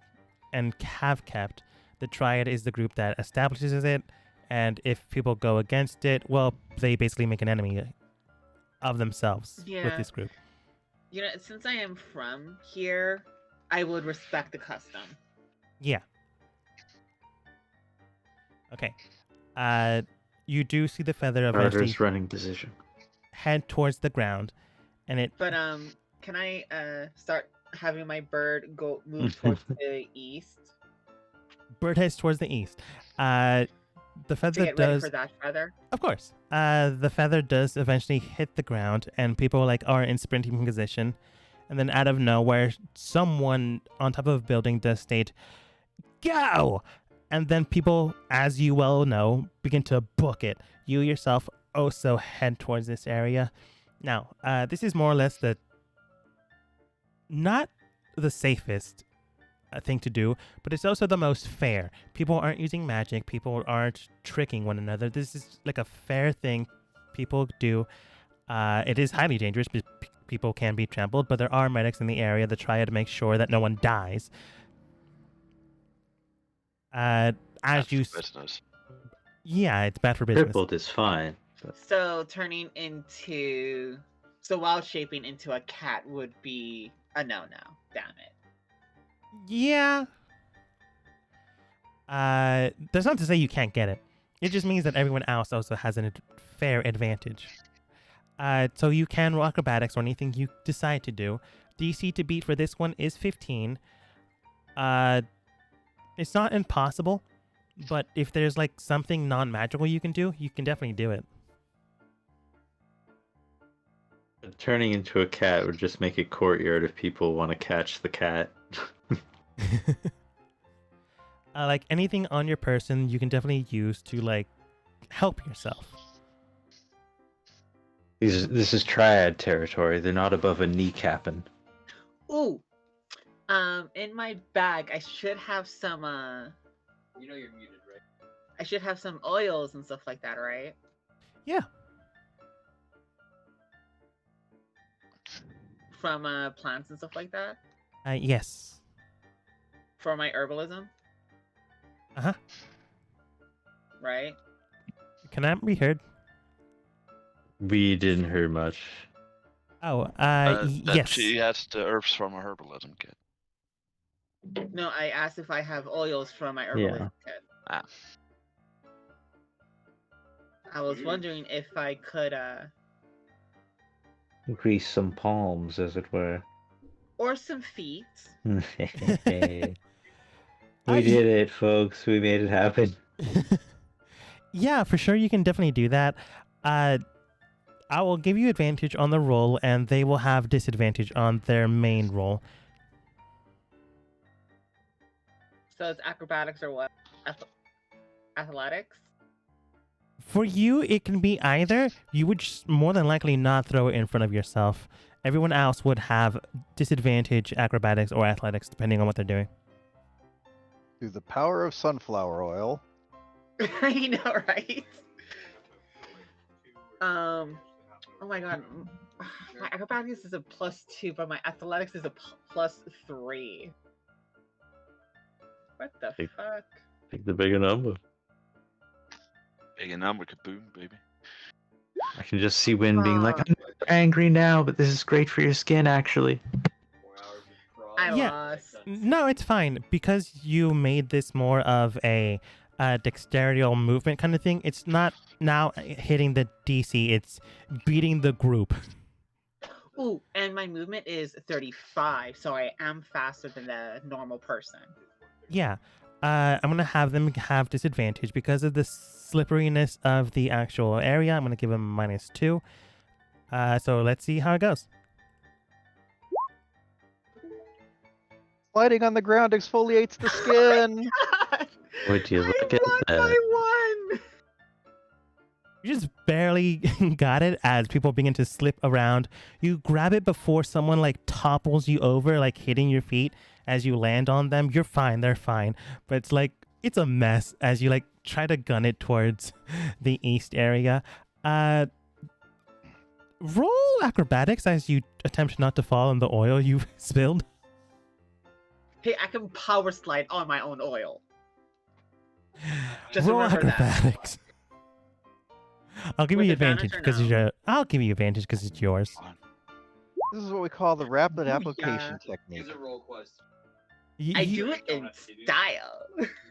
and have kept. The Triad is the group that establishes it, and if people go against it, well, they basically make an enemy of themselves with this group. Since I am from here, I would respect the custom. Yeah. Okay. You do see the feather eventually Carter's running position. head towards the ground, and it. But can I start having my bird move towards the east? Bird heads towards the east. the To feather get ready does, for that feather. of course. The feather does eventually hit the ground, and people like are in sprinting position. And then out of nowhere, someone on top of a building does state, "Go!" And then people, as you well know, begin to book it. You yourself also head towards this area. Now, this is more or less not the safest thing to do, but it's also the most fair. People aren't using magic. People aren't tricking one another. This is like a fair thing people do. It is highly dangerous. People can be trampled, but there are medics in the area that try to make sure that no one dies. As That's you, business. yeah, it's bad for business. Crippled is fine. But So wild shaping into a cat would be a no-no. Damn it. Yeah. That's not to say you can't get it. It just means that everyone else also has a fair advantage. So you can roll acrobatics or anything you decide to do. DC to beat for this one is 15. It's not impossible, but if there's like something non-magical you can do, you can definitely do it. turning into a cat would just make a courtyard if people want to catch the cat. Like anything on your person, you can definitely use to like help yourself. This is triad territory. They're not above a kneecapping. Ooh. In my bag, I should have some. You know you're muted, right? I should have some oils and stuff like that, right? Yeah. From plants and stuff like that. Yes. For my herbalism. Uh-huh. Right. Can that be heard? We didn't hear much. Oh, That yes. she has the herbs from a herbalism kit. No, I asked if I have oils from my herbalism kit. Ah. I was wondering if I could Grease some palms, as it were. or some feet. We did it, folks. We made it happen. Yeah, for sure. You can definitely do that. I will give you advantage on the roll, and they will have disadvantage on their main roll. So it's acrobatics or what? Athletics? For you, it can be either. You would just more than likely not throw it in front of yourself. Everyone else would have disadvantage, acrobatics, or athletics, depending on what they're doing. Through the power of sunflower oil. You know, right? Oh my god. My acrobatics is a +2, but my athletics is a +3. What the Big- fuck? Pick the bigger number. Big number, kaboom, baby. I can just see Win being like, I'm angry now, but this is great for your skin, actually. 4 hours of fraud. I Yeah. lost. No, it's fine. Because you made this more of a dexterity movement kind of thing, it's not now hitting the DC, it's beating the group. Ooh, and my movement is 35, so I am faster than the normal person. Yeah. I'm going to have them have disadvantage because of the slipperiness of the actual area. I'm going to give them -2. So let's see how it goes. Sliding on the ground exfoliates the skin. Would you look I at won that? by 1! You just barely got it as people begin to slip around. You grab it before someone like topples you over, like hitting your feet as you land on them. You're fine, they're fine. But it's like, it's a mess as you like try to gun it towards the east area. Roll acrobatics as you attempt not to fall in the oil you've spilled. Hey, I can power slide on my own oil. Just Roll remember that. acrobatics. I'll give With you advantage advantage or because no? I'll give you advantage because it's yours. This is what we call the rapid application Use technique. a roll quest. I do it in style.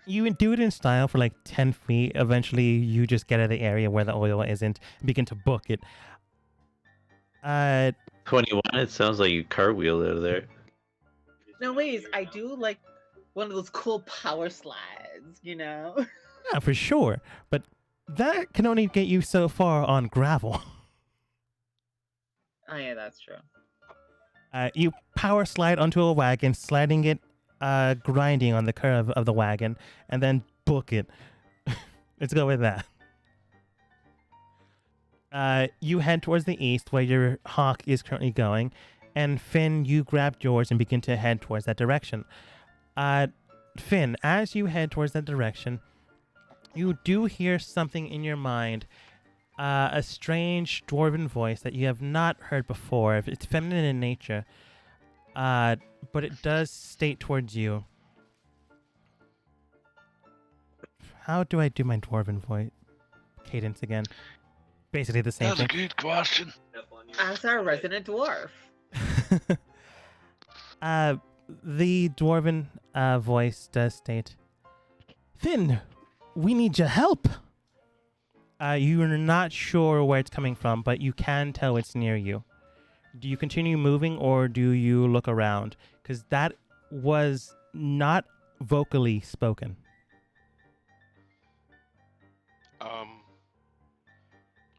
You do it in style for like 10 feet. Eventually, you just get at the area where the oil isn't and begin to book it. 21, it sounds like you cartwheeled out of there. No ways, I do like one of those cool power slides, you know? Yeah, for sure. But that can only get you so far on gravel. Oh yeah, that's true. You power slide onto a wagon, sliding it, grinding on the curve of the wagon, and then book it. Let's go with that. You head towards the east where your hawk is currently going, and Finn, you grabbed yours and begin to head towards that direction. Finn, as you head towards that direction, you do hear something in your mind, a strange dwarven voice that you have not heard before. It's feminine in nature, but it does state towards you. How do I do my dwarven voice cadence again? Basically the same That's a thing. good question. As our resident dwarf. The dwarven voice does state, Finn, we need your help. You're not sure where it's coming from, but you can tell it's near you. Do you continue moving or do you look around? Because that was not vocally spoken.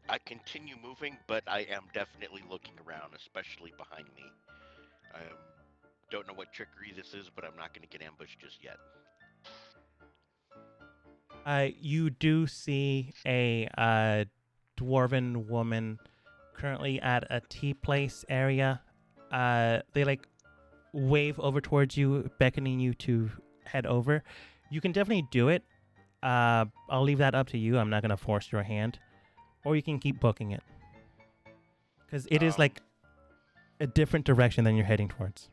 I continue moving, but I am definitely looking around, especially behind me. I don't know what trickery this is, but I'm not going to get ambushed just yet. You do see a dwarven woman currently at a tea place area. They like wave over towards you, beckoning you to head over. You can definitely do it. I'll leave that up to you. I'm not gonna force your hand, or you can keep booking it because it is like a different direction than you're heading towards.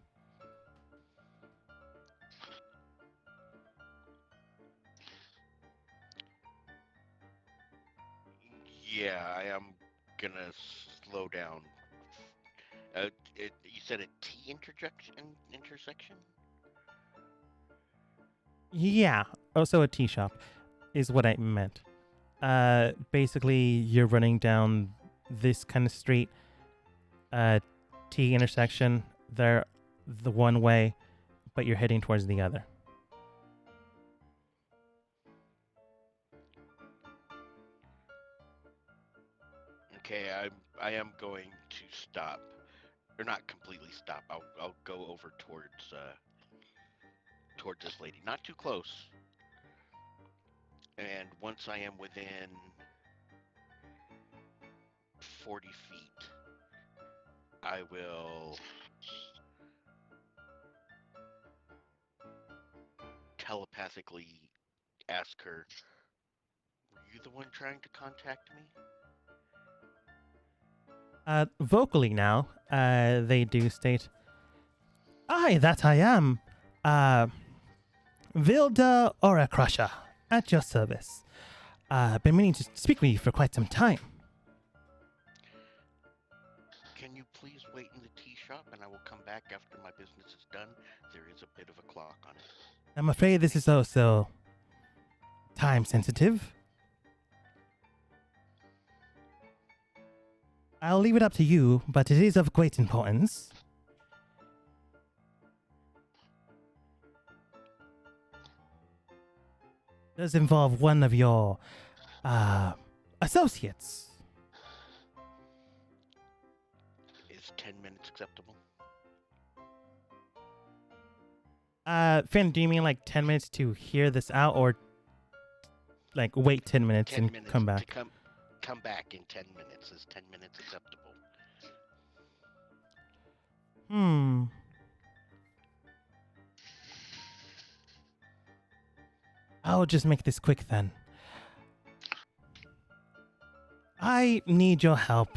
Yeah, I am gonna slow down. You said a T intersection? Yeah, also a tea shop is what I meant. Basically, you're running down this kind of street, T intersection. They're the one way, but you're heading towards the other. Okay, I am going to stop, or not completely stop. I'll go over towards this lady, not too close. And once I am within 40 feet, I will telepathically ask her, "Were you the one trying to contact me?" Vocally now, they do state, "Aye, that I am. Vilda Oracrusher, at your service. Been meaning to speak with you for quite some time." Can you please wait in the tea shop and I will come back after my business is done? There is a bit of a clock on it. I'm afraid this is also time sensitive. I'll leave it up to you, but it is of great importance. It does involve one of your associates. Is 10 minutes acceptable? Finn, do you mean like 10 minutes to hear this out, or like wait 10 minutes 10 and minutes come back? to come back in 10 minutes. Is 10 minutes acceptable? I'll just make this quick then. I need your help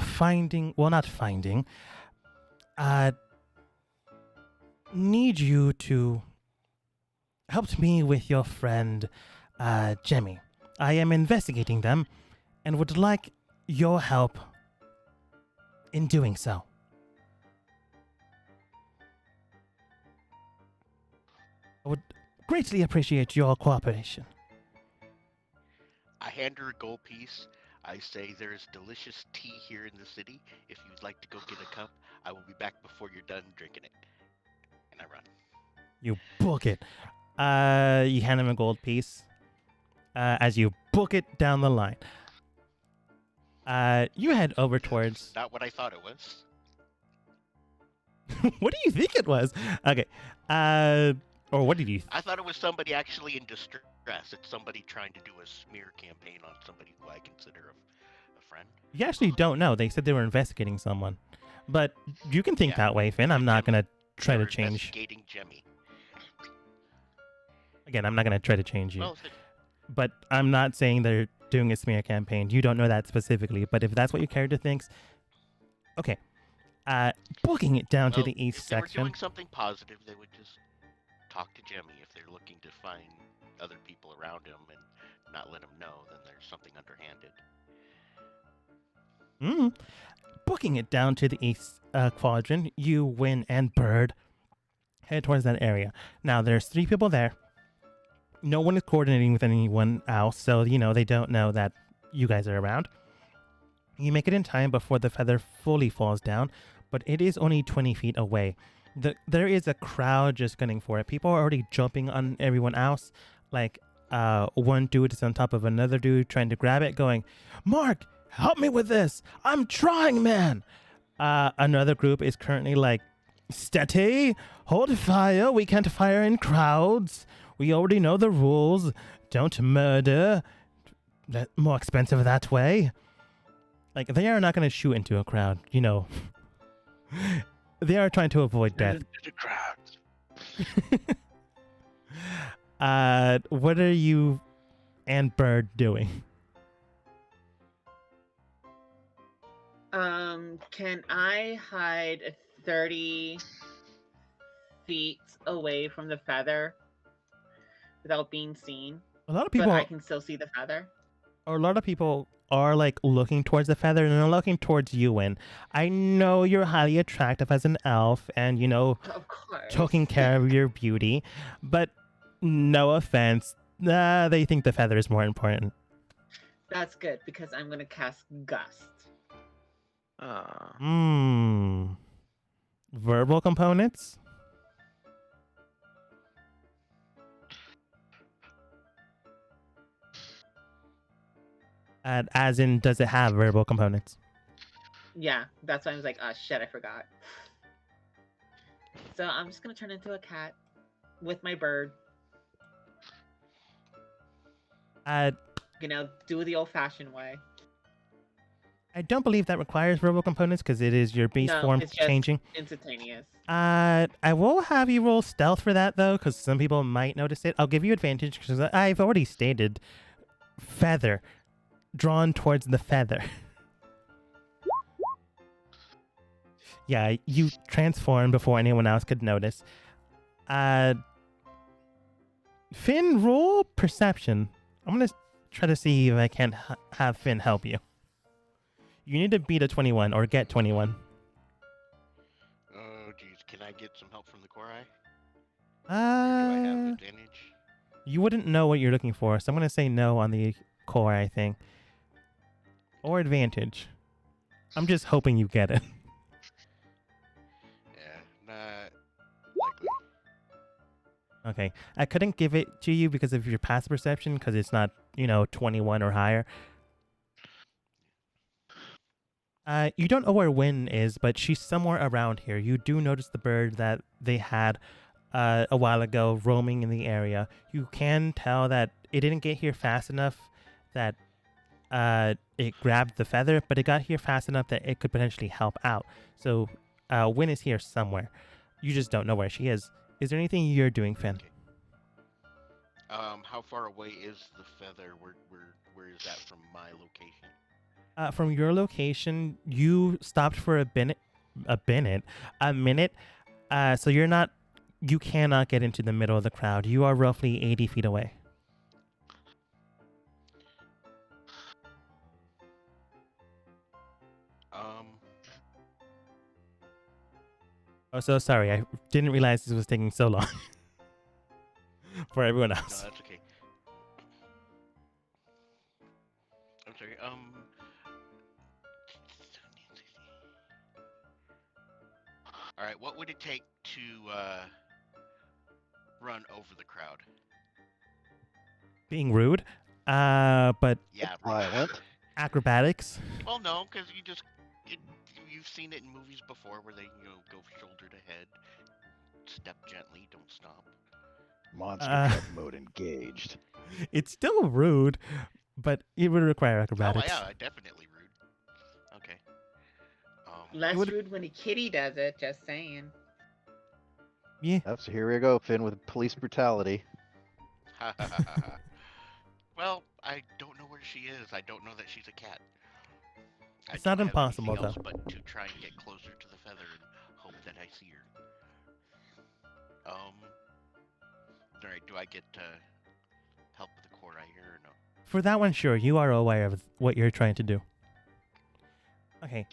need you to help me with your friend, Jemmy. I am investigating them and would like your help in doing so. I would greatly appreciate your cooperation. I hand her a gold piece. I say there is delicious tea here in the city. If you'd like to go get a cup, I will be back before you're done drinking it. And I run. You book it. You hand him a gold piece. as you book it down the line. You head over towards. Not what I thought it was. What do you think it was? Okay. Or what did you? I thought it was somebody actually in distress. It's somebody trying to do a smear campaign on somebody who I consider a friend. You actually don't know. They said they were investigating someone, but you can think Yeah, that way, Finn. I'm not gonna try to They're change. Investigating Jemmy. Again, I'm not gonna try to change you. Well, But I'm not saying they're doing a smear campaign. You don't know that specifically, but if that's what your character thinks, okay. Booking it down to the east if they were section. doing something positive, they would just talk to Jemmy. If they're looking to find other people around him and not let him know, then there's something underhanded. Booking it down to the east quadrant, you, Win, and Bird head towards that area. Now, there's 3 people there. No one is coordinating with anyone else, so, they don't know that you guys are around. You make it in time before the feather fully falls down, but it is only 20 feet away. There is a crowd just gunning for it. People are already jumping on everyone else. Like, one dude is on top of another dude trying to grab it, going, "Mark, help me with this! I'm trying, man!" Another group is currently like, "Steady! Hold fire! We can't fire in crowds! We already know the rules! Don't murder! That's more expensive that way!" Like, they are not going to shoot into a crowd, They are trying to avoid death. The crowd. What are you and Bird doing? Can I hide 30 feet away from the feather without being seen? A lot of But people I can still see the feather. are like looking towards the feather and they're looking towards you, Win. I know you're highly attractive as an elf and, Of course. taking care of your beauty, but no offense, they think the feather is more important. That's good because I'm gonna cast Gust. Verbal components? As in, does it have verbal components? Yeah, that's why I was like, oh shit, I forgot. So I'm just gonna turn into a cat with my bird. Do the old-fashioned way. I don't believe that requires verbal components because it is your base No, form it's just changing. instantaneous. I will have you roll stealth for that though, because some people might notice it. I'll give you advantage because I've already stated feather, drawn towards the feather. Yeah, you transform before anyone else could notice. Finn, roll perception. I'm gonna try to see if I can have Finn help you. You need to beat a 21 or get 21. Oh, geez. Can I get some help from the core eye? Do I have advantage? You wouldn't know what you're looking for, so I'm gonna say no on the core, I think. Or advantage. I'm just hoping you get it. Yeah, not likely. Okay. I couldn't give it to you because of your passive perception, because it's not, 21 or higher. You don't know where Win is, but she's somewhere around here. You do notice the bird that they had a while ago roaming in the area. You can tell that it didn't get here fast enough that it grabbed the feather, but it got here fast enough that it could potentially help out. So Win is here somewhere. You just don't know where she is. Is there anything you're doing, Finn? Okay. How far away is the feather? Where is that from my location? From your location, you stopped for a minute. So you cannot get into the middle of the crowd. You are roughly 80 feet away. Oh, so sorry. I didn't realize this was taking so long for everyone No, else. that's okay. I'm sorry. All right. What would it take to run over the crowd? Being rude. But Yeah, rude. Violent. acrobatics. Well, no, because you've seen it in movies before where they go shoulder to head, step gently, don't stop. Monster Uh, truck mode engaged. It's still rude, but it would require Oh acrobatics. yeah, definitely rude. Okay. Less would- rude when a kitty does it, just saying. Yeah. So here we go, Finn, with police brutality. Well, I don't know where she is. I don't know that she's a cat. I It's not don't have impossible, anything else though. but to try and get closer to the feather and hope that I see her. Alright, do I get help with the core eye here or no? For that one, sure, you are aware of what you're trying to do. Okay.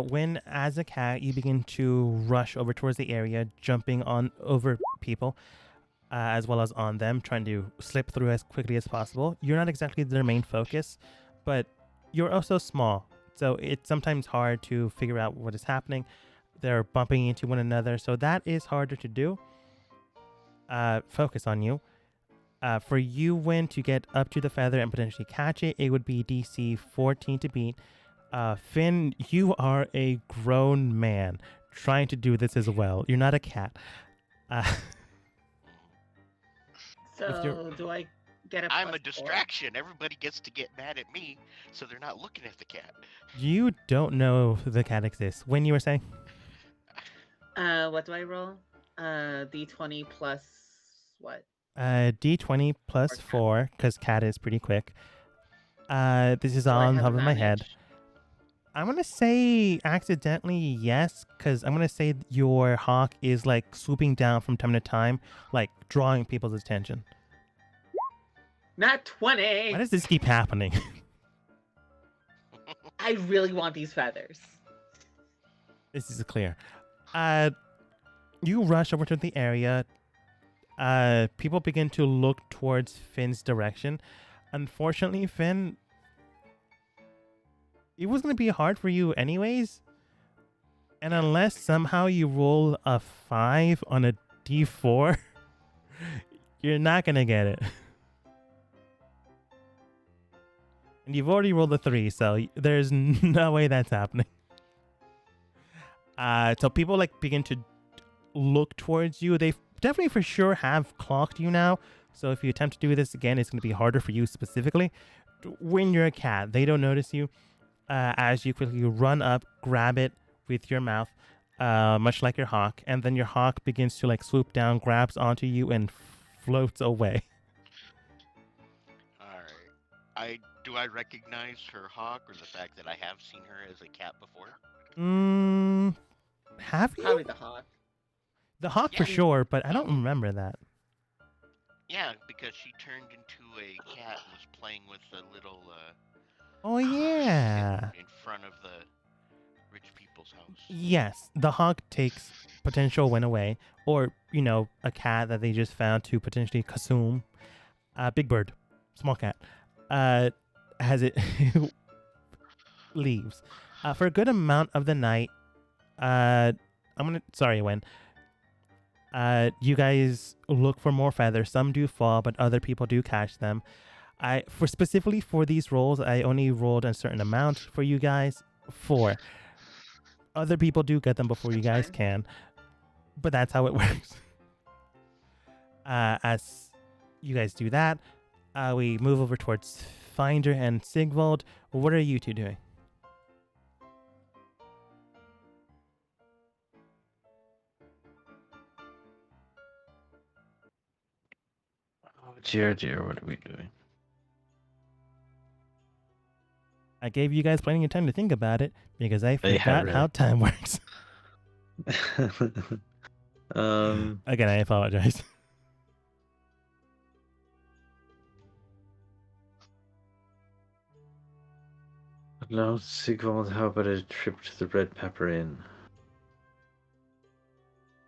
When, as a cat, you begin to rush over towards the area, jumping on over people, as well as on them, trying to slip through as quickly as possible. You're not exactly their main focus, but you're also small, so it's sometimes hard to figure out what is happening. They're bumping into one another, so that is harder to do. Focus on you. For you, Win, to get up to the feather and potentially catch it, it would be DC 14 to beat. Finn, you are a grown man trying to do this as well. You're not a cat. So, do I get a I'm a +4? distraction. Everybody gets to get mad at me, so they're not looking at the cat. You don't know the cat exists. When you were saying? What do I roll? D20 plus what? D20 plus Or cat. 4, because cat is pretty quick. This is Do I on have top of my head. advantage? I'm going to say accidentally yes, because I'm going to say your hawk is like swooping down from time to time, like drawing people's attention. Not 20! Why does this keep happening? I really want these feathers. This is clear. You rush over to the area. People begin to look towards Finn's direction. Unfortunately, Finn, it was going to be hard for you anyways. And unless somehow you roll a 5 on a d4, you're not going to get it. And you've already rolled a 3, so there's no way that's happening. So people like begin to look towards you. They definitely for sure have clocked you now. So if you attempt to do this again, it's going to be harder for you specifically. When you're a cat, they don't notice you. As you quickly run up, grab it with your mouth, much like your hawk, and then your hawk begins to like swoop down, grabs onto you, and floats away. Alright. Do I recognize her hawk or the fact that I have seen her as a cat before? Have you? Probably the hawk. The hawk for Yeah. sure, but I don't remember that. Yeah, because she turned into a cat and was playing with the little Oh yeah. in front of the rich people's house. Yes, the hawk takes potential win away, or a cat that they just found to potentially consume. Big bird, small cat. As it leaves. For a good amount of the night, sorry, Wen. You guys look for more feathers. Some do fall, but other people do catch them. Specifically for these rolls, I only rolled a certain amount for you guys. 4. Other people do get them before you guys can, but that's how it works. As you guys do that, we move over towards Finder and Sigvald. What are you two doing? Oh, dear, what are we doing? I gave you guys plenty of time to think about it because I Yeah, forgot how really. time works. Again, I apologize. No, Sigvald, how about a trip to the Red Pepper Inn?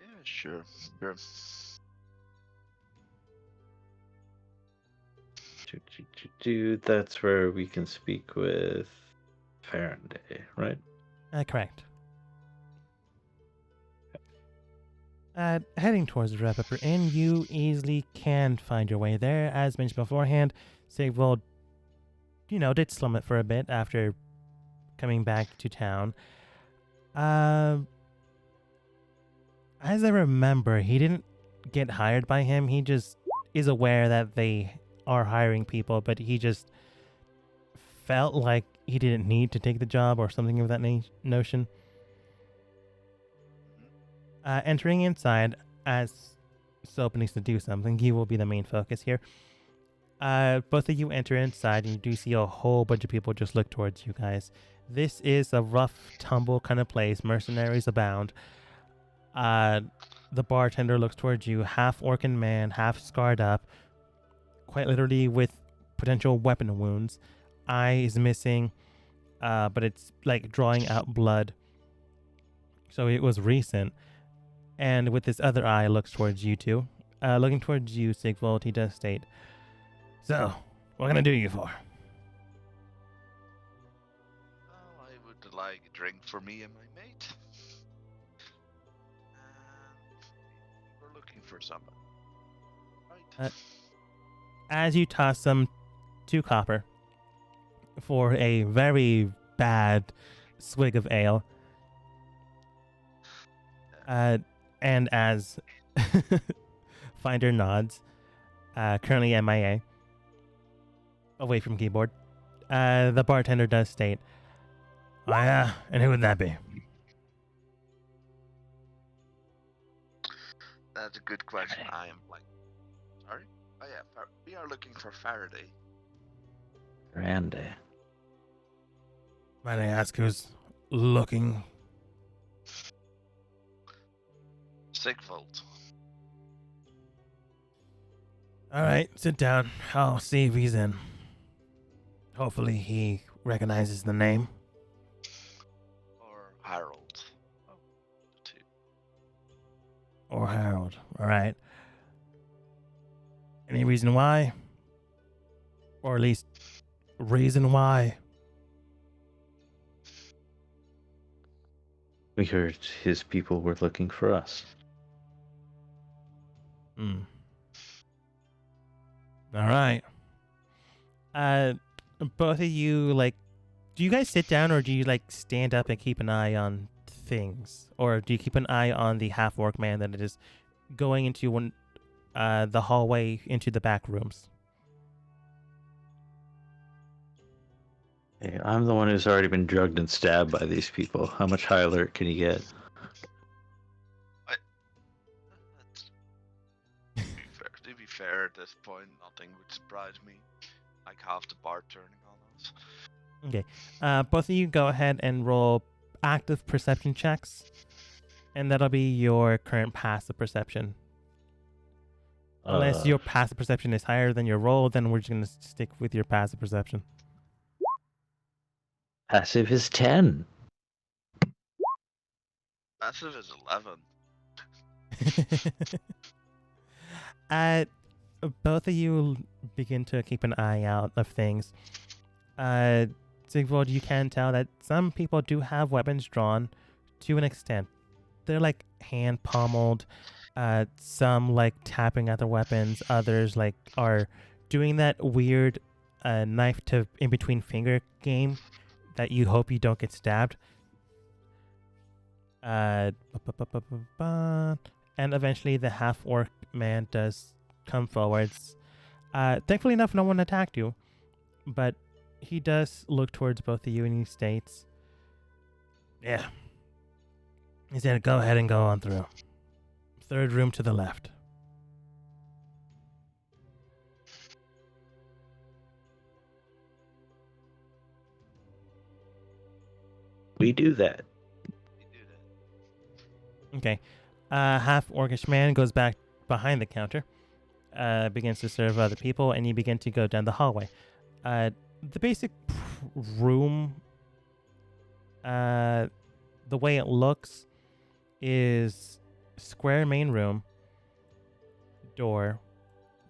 Yeah, sure. That's where we can speak with Faraday, right? Correct. Heading towards the Red Pepper Inn, you easily can find your way there. As mentioned beforehand, Sigvold, did slum it for a bit after coming back to town. As I remember, he didn't get hired by him. He just is aware that they are hiring people, but he just felt like he didn't need to take the job or something of that notion. Entering inside, as Soap needs to do something, he will be the main focus here. Both of you enter inside, and you do see a whole bunch of people just look towards you guys. This is a rough, tumble kind of place. Mercenaries abound. The bartender looks towards you, half orcan man, half scarred up, quite literally with potential weapon wounds. Eye is missing, but it's like drawing out blood. So it was recent. And with his other eye looks towards you two. Looking towards you, Sigvold, he does state, "So, what can I do you for?" Well, I would like a drink for me and my mate. And we're looking for somebody. Right? As you toss some 2 copper for a very bad swig of ale, and as Finder nods, currently MIA, away from keyboard, the bartender does state, "Oh yeah, and who would that be?" That's a good question. I am like, sorry? Oh yeah, we are looking for Faraday. Randy. Might I ask who's looking? Sigvold. All right, sit down. I'll see if he's in. Hopefully he recognizes the name. Or Harold. Oh, the two. Or Harold. All right. Any reason why? Or at least reason why? We heard his people were looking for us. Hmm. All right. Both of you, do you guys sit down or do you, stand up and keep an eye on things? Or do you keep an eye on the half-orc man that is going into the hallway into the back rooms? Hey, I'm the one who's already been drugged and stabbed by these people. How much high alert can you get? To be fair, at this point, nothing would surprise me. Like half the bar turning on us. Okay. Both of you go ahead and roll active perception checks. And that'll be your current passive perception. Unless your passive perception is higher than your roll, then we're just going to stick with your passive perception. Passive is 10. Passive is 11. Both of you begin to keep an eye out of things. Sigvold, you can tell that some people do have weapons drawn to an extent. They're hand pommeled. Some tapping at their weapons. Others are doing that weird knife to in between finger game that you hope you don't get stabbed. And eventually the half-orc man does come forwards. Thankfully enough, no one attacked you. But he does look towards both of you and he states, "Yeah." He said, "Go ahead and go on through. 3rd room to the left." We do that. Okay. Half-orcish man goes back behind the counter, begins to serve other people, and you begin to go down the hallway. The basic room, the way it looks is square main room, door,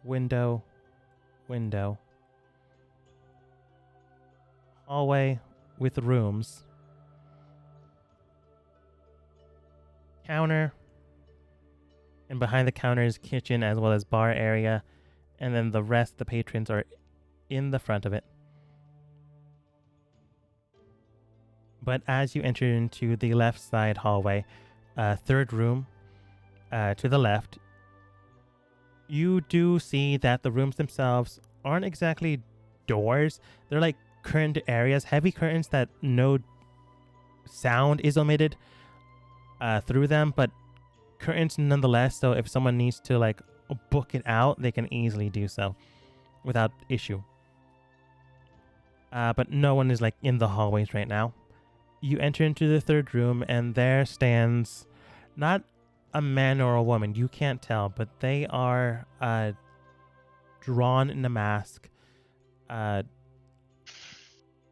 window, hallway with rooms, counter, And behind the counter is kitchen as well as bar area. And then the rest of the patrons are in the front of it. But as you enter into the left side hallway, third room to the left, you do see that the rooms themselves aren't exactly doors. They're like curtained areas, heavy curtains that no sound is omitted through them, but curtains nonetheless. So if someone needs to like book it out, they can easily do so without issue. But no one is like in the hallways right now. You enter into the third room, and there stands not a man or a woman. You can't tell, but they are drawn in a mask.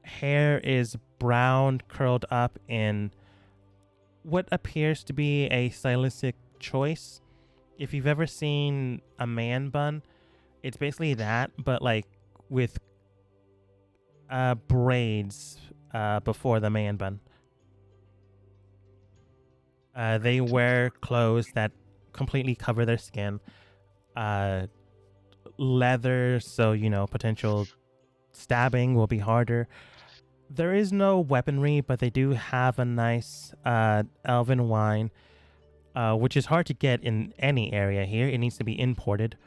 Hair is brown, curled up in what appears to be a stylistic choice. If you've ever seen a man bun, it's basically that, but like with braids before the man bun. They wear clothes that completely cover their skin. Leather, so potential stabbing will be harder. There is no weaponry, but they do have a nice elven wine, which is hard to get in any area here. It needs to be imported.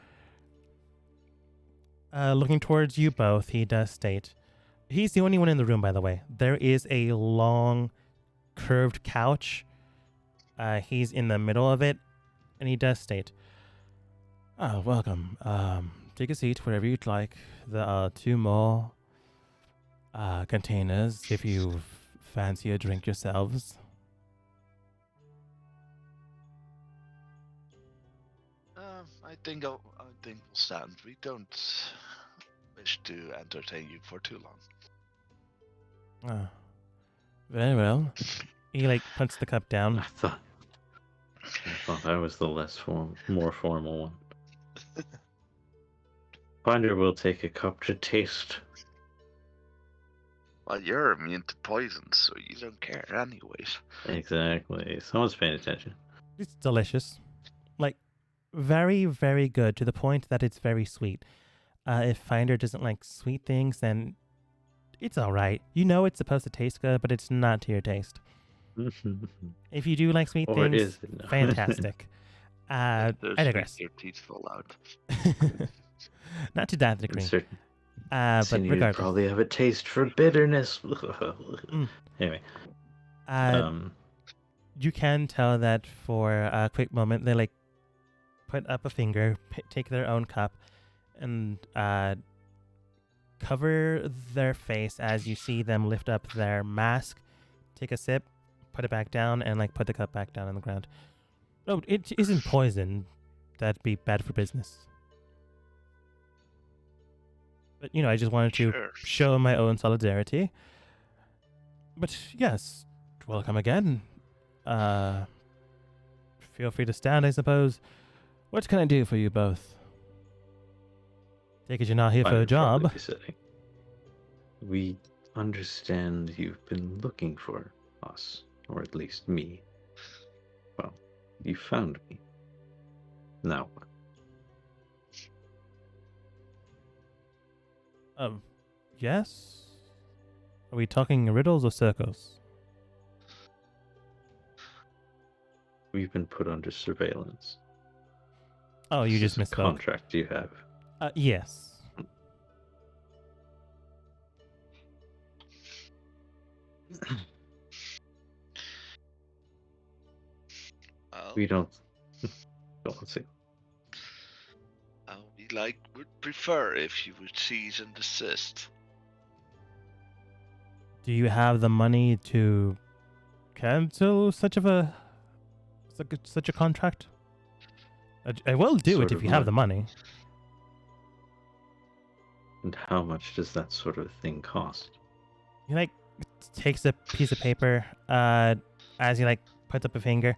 Looking towards you both, he does state, he's the only one in the room, by the way. There is a long, curved couch. He's in the middle of it, and he does state, "Oh, welcome. Take a seat wherever you'd like. There are 2 more containers if you fancy a drink yourselves." I think we'll stand. We don't wish to entertain you for too long. Very well. He like puts the cup down. I thought I was the more formal one. Finder will take a cup to taste. Well, you're immune to poison, so you don't care anyways. Exactly. Someone's paying attention. It's delicious. Like, very, very good, to the point that it's very sweet. If Finder doesn't like sweet things, then it's alright. You know it's supposed to taste good, but it's not to your taste. If you do like sweet Or things, is it? No. fantastic. I digress. Your teeth fall out. Not to that degree. Certain. But You regardless. probably have a taste for bitterness. Anyway. You can tell that for a quick moment, they like put up a finger, take their own cup, and cover their face as you see them lift up their mask, take a sip, put it back down, and like put the cup back down on the ground. No, it isn't poison. That'd be bad for business. But I just wanted to show my own solidarity. But yes, welcome again. Feel free to stand, I suppose. What can I do for you both? Take it you're not here for a job. We understand you've been looking for us, or at least me. Well, you found me. Now what? Yes? Are we talking riddles or circles? We've been put under surveillance. Oh, you This just is a misspoke. contract you have. Yes. We don't see. We would prefer if you would cease and desist. Do you have the money to cancel such a contract? I will do Sort it if of you have money. the money. And how much does that sort of thing cost? He like takes a piece of paper, as he like puts up a finger,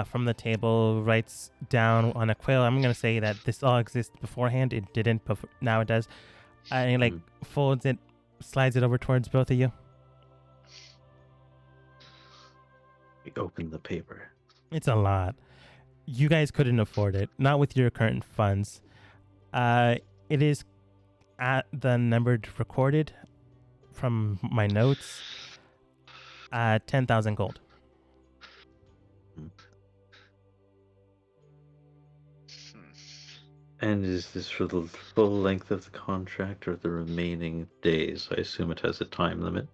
from the table, writes down on a quill. I'm gonna say that this all exists beforehand. It didn't, now it does. And he like folds it, slides it over towards both of you. We open the paper. It's a lot. you guys couldn't afford it, not with your current funds. It is at the number recorded from my notes. 10,000 gold. Hmm. And is this for the full length of the contract or the remaining days? I assume it has a time limit.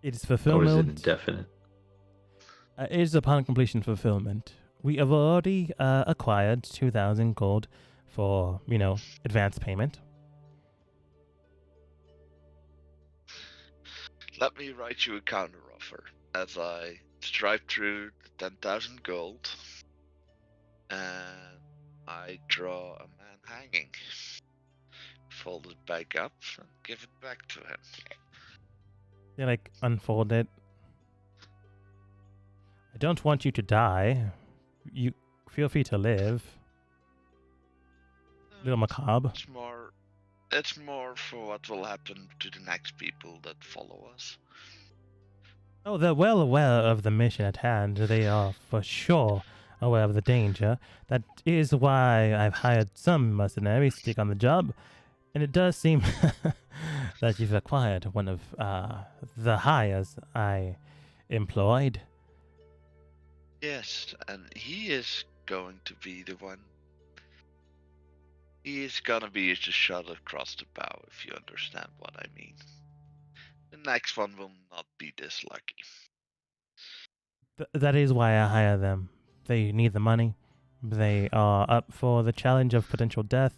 It is Or is it fulfillment. indefinite? It is upon completion fulfillment. We have already acquired 2,000 gold for, advance payment. Let me write you a counteroffer as I strive through the 10,000 gold and I draw a man hanging. Fold it back up and give it back to him. They unfold it. I don't want you to die. You feel free to live. Little macabre. It's more for what will happen to the next people that follow us. Oh, they're well aware of the mission at hand. They are for sure aware of the danger. That is why I've hired some mercenaries to take on the job. And it does seem that you've acquired one of the hires I employed. Yes, and he is going to be the one. He is gonna be the shot across the bow, if you understand what I mean. The next one will not be this lucky. That is why I hire them. They need the money. They are up for the challenge of potential death.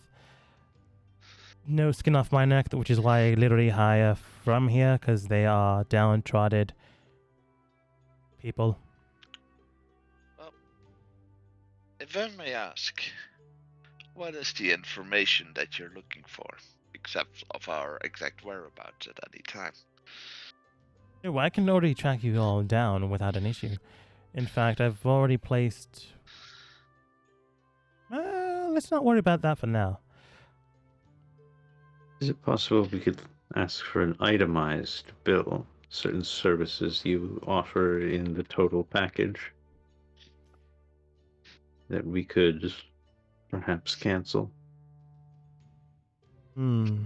No skin off my neck, which is why I literally hire from here, because they are downtrodden people. Well, if I may ask, what is the information that you're looking for, except of our exact whereabouts at any time? Oh, I can already track you all down without an issue. In fact, I've already placed... let's not worry about that for now. Is it possible we could ask for an itemized bill? Certain services you offer in the total package that we could perhaps cancel? It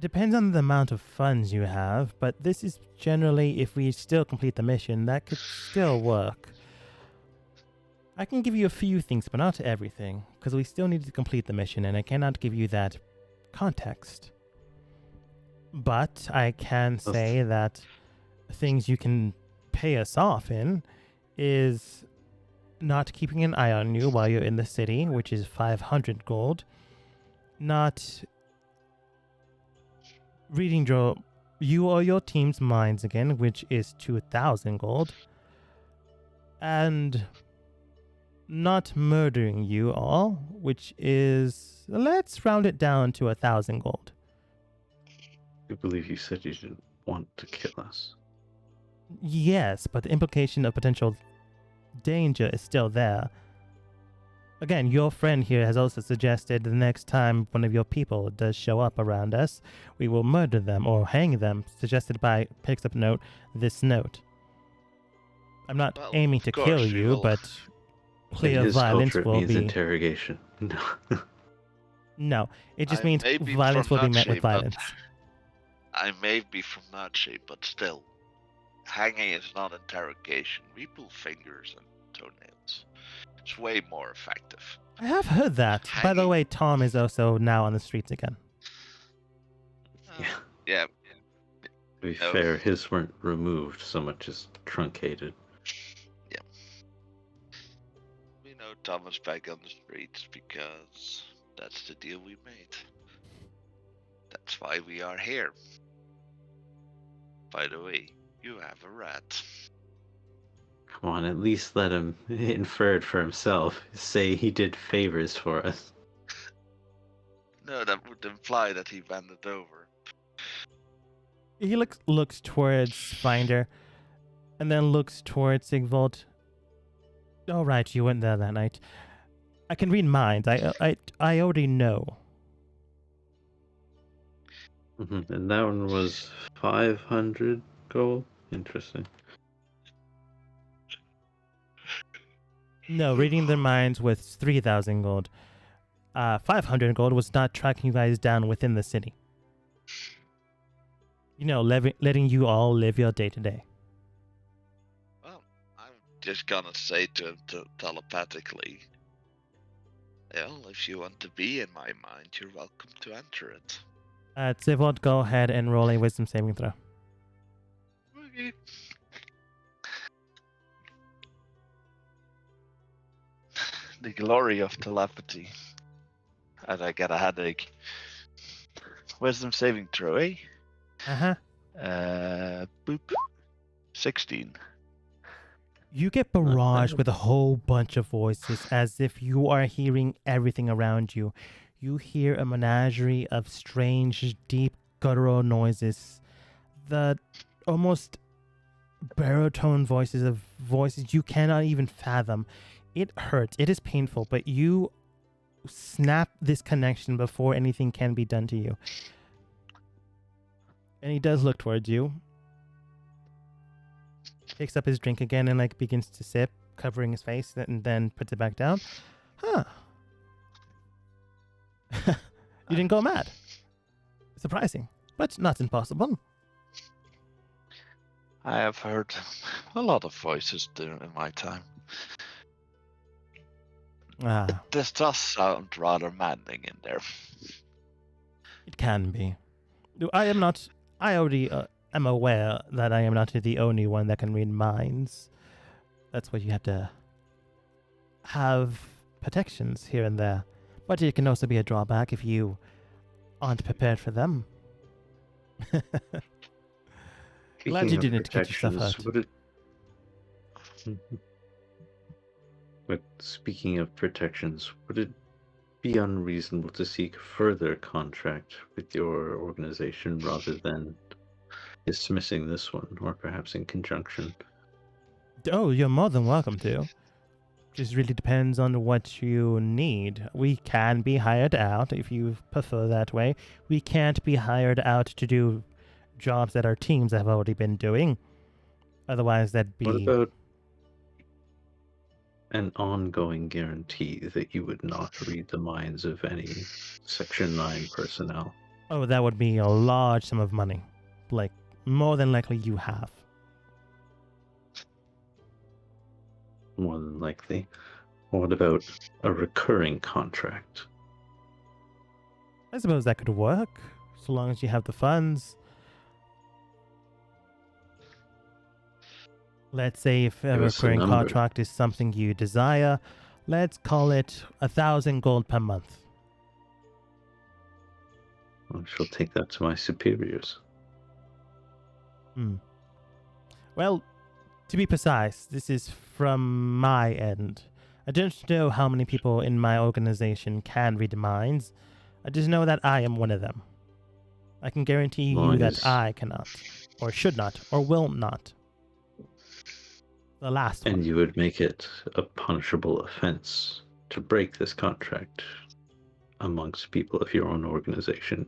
depends on the amount of funds you have, but this is generally, if we still complete the mission, that could still work. I can give you a few things, but not everything, because we still need to complete the mission, and I cannot give you that context. But I can say that things you can pay us off in is not keeping an eye on you while you're in the city, which is 500 gold. Not reading you or your team's minds again, which is 2,000 gold. And not murdering you all, which is, let's round it down to 1,000 gold. I believe you said you didn't want to kill us. Yes, but the implication of potential danger is still there. Again, your friend here has also suggested the next time one of your people does show up around us, we will murder them or hang them, suggested by, picks up note, this note. I'm not aiming to kill you, but clear violence culture, will means be... interrogation. No. No, it just means violence will be met with violence. I may be from Nazi, but still, hanging is not interrogation. We pull fingers and toenails. It's way more effective. I have heard that. By the way, Tom is also now on the streets again. Yeah. To be fair, his weren't removed so much as truncated. Yeah. We know Thomas back on the streets because that's the deal we made. That's why we are here. By the way, you have a rat. Come on, at least let him infer it for himself. Say he did favors for us. No, that would imply that he banded over. He looks towards Finder, and then looks towards Sigvald. Oh, right, you went there that night. I can read minds. I already know. Mm-hmm. And that one was 500 gold? Interesting. No, reading their minds was 3,000 gold. 500 gold was not tracking you guys down within the city. Letting you all live your day to day. Well, I'm just gonna say to him telepathically, well, if you want to be in my mind, you're welcome to enter it. Zivot, go ahead and roll a wisdom saving throw. Okay. The glory of telepathy. And I get a headache. Wisdom saving throw, eh? Uh-huh. Boop. 16. You get barraged with a whole bunch of voices as if you are hearing everything around you. You hear a menagerie of strange, deep, guttural noises. The almost baritone voices of voices you cannot even fathom. It hurts. It is painful, but you snap this connection before anything can be done to you. And he does look towards you. Picks up his drink again and begins to sip, covering his face, and then puts it back down. Huh. You didn't go mad. Surprising, but not impossible. I have heard a lot of voices during my time. This does sound rather maddening in there. It can be. I already am aware that I am not the only one that can read minds. That's why you have to have protections here and there. But it can also be a drawback if you aren't prepared for them. Glad you didn't get yourself hurt. But speaking of protections, would it be unreasonable to seek further contract with your organization rather than dismissing this one, or perhaps in conjunction? Oh, you're more than welcome to. Just really depends on what you need. We can be hired out if you prefer that way. We can't be hired out to do jobs that our teams have already been doing. Otherwise, that'd be... What about an ongoing guarantee that you would not read the minds of any Section 9 personnel? Oh, that would be a large sum of money. More than likely you have. More than likely. What about a recurring contract? I suppose that could work, so long as you have the funds. Let's say if a recurring contract is something you desire, let's call it 1,000 gold per month. I shall take that to my superiors. Well, to be precise, this is from my end. I don't know how many people in my organization can read minds. I just know that I am one of them. I can guarantee you that I cannot, or should not, or will not. The last one. And you would make it a punishable offense to break this contract amongst people of your own organization,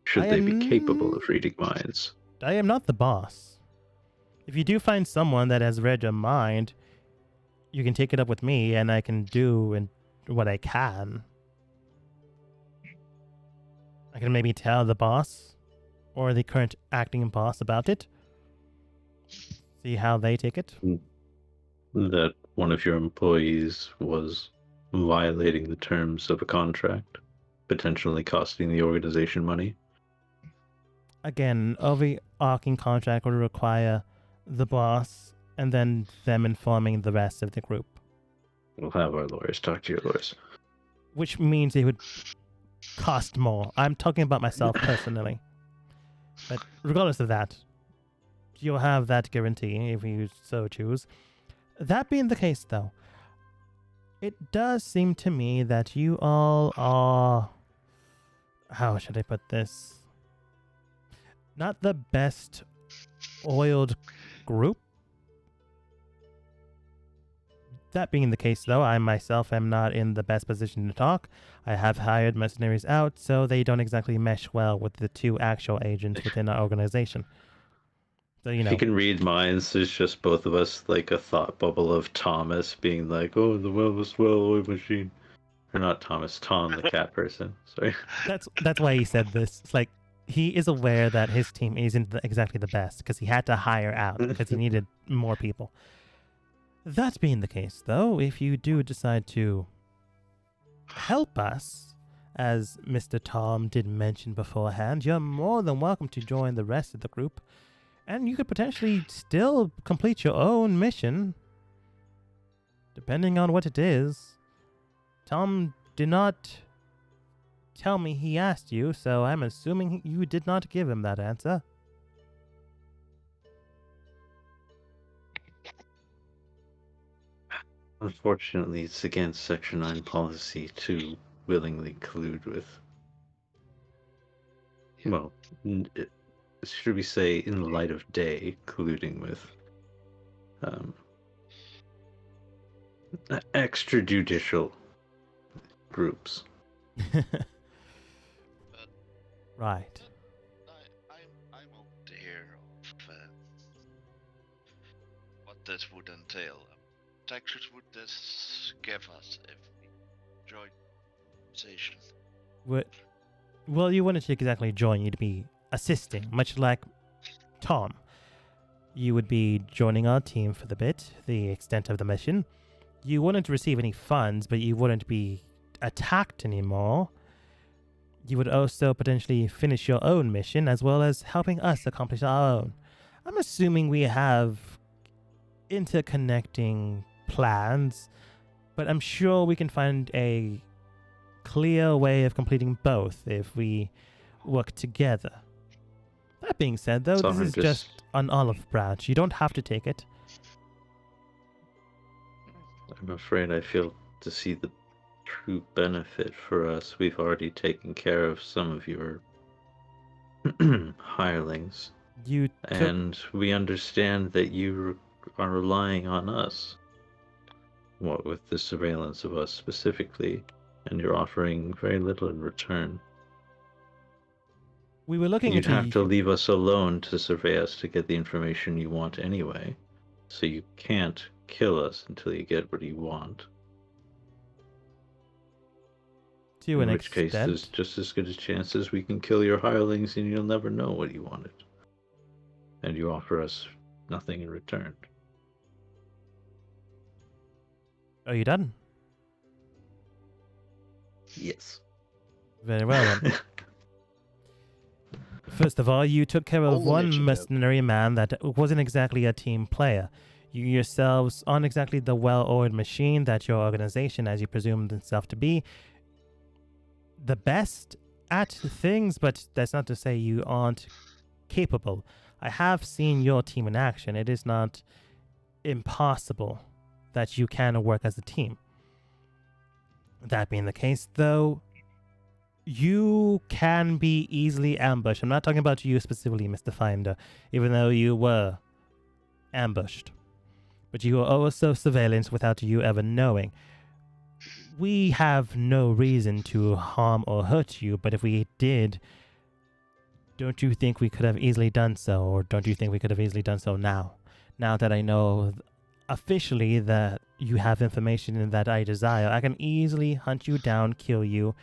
should they be capable of reading minds. I am not the boss. If you do find someone that has read your mind, you can take it up with me, and I can do what I can. I can maybe tell the boss, or the current acting boss about it. See how they take it. That one of your employees was violating the terms of a contract, potentially costing the organization money. Again, overarching contract would require the boss and then them informing the rest of the group. We'll have our lawyers talk to your lawyers. Which means it would cost more. I'm talking about myself personally. But regardless of that, you'll have that guarantee if you so choose. That being the case, though, it does seem to me that you all are... How should I put this? Not the best oiled group. That being the case, though, I myself am not in the best position to talk. I have hired mercenaries out, so they don't exactly mesh well with the two actual agents within our organization. So, you If know. you can read minds, there's just both of us, like a thought bubble of Thomas being like, "Oh, the well-oiled machine," or not Thomas, Tom, the cat person. Sorry. That's why he said this. It's like he is aware that his team isn't exactly the best because he had to hire out because he needed more people. That being the case, though, if you do decide to help us, as Mr. Tom did mention beforehand, you're more than welcome to join the rest of the group, and you could potentially still complete your own mission, depending on what it is. Tom did not tell me he asked you, so I'm assuming you did not give him that answer. Unfortunately, it's against Section 9 policy to willingly collude with. Well, should we say, in the light of day, colluding with extrajudicial groups. Right. I'm open to hear of what this would entail. What actions would this give us if we join the conversation? Well, you wouldn't exactly join, you'd be assisting, much like Tom. You would be joining our team for the bit, the extent of the mission. You wouldn't receive any funds, but you wouldn't be attacked anymore. You would also potentially finish your own mission as well as helping us accomplish our own. I'm assuming we have interconnecting plans, but I'm sure we can find a clear way of completing both if we work together. That being said, though, So this is just an olive branch. You don't have to take it. I'm afraid I fail to see the true benefit for us. We've already taken care of some of your hirelings, and we understand that you are relying on us. What with the surveillance of us specifically, and you're offering very little in return. We were looking You'd into have to leave us alone to survey us to get the information you want anyway, so you can't kill us until you get what you want. To In an which case, extent. there's just as good a chance as we can kill your hirelings and you'll never know what you wanted. And you offer us nothing in return. Are you done? Yes. Very well then. First of all, you took care of Only a one joke. mercenary man that wasn't exactly a team player. You yourselves aren't exactly the well-oiled machine that your organization, as you presumed itself to be, the best at things, but that's not to say you aren't capable. I have seen your team in action. It is not impossible that you can work as a team. That being the case, though, you can be easily ambushed. I'm not talking about you specifically, Mr. Finder, even though you were ambushed. But you were also surveillance without you ever knowing. We have no reason to harm or hurt you, but if we did, don't you think we could have easily done so, or don't you think we could have easily done so now? Now that I know officially that you have information that I desire, I can easily hunt you down, kill you,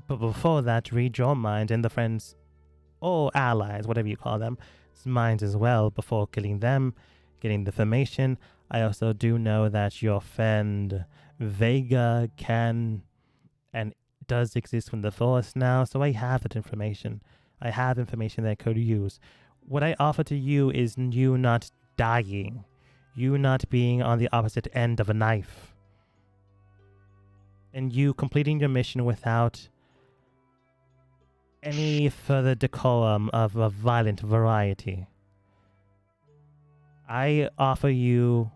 but before that, read your mind and the friends, or allies, whatever you call them, minds as well, before killing them, getting the information. I also do know that your friend Vega can and does exist from the forest now, so I have that information. I have information that I could use. What I offer to you is you not dying, you not being on the opposite end of a knife, and you completing your mission without any further decorum of a violent variety. I offer you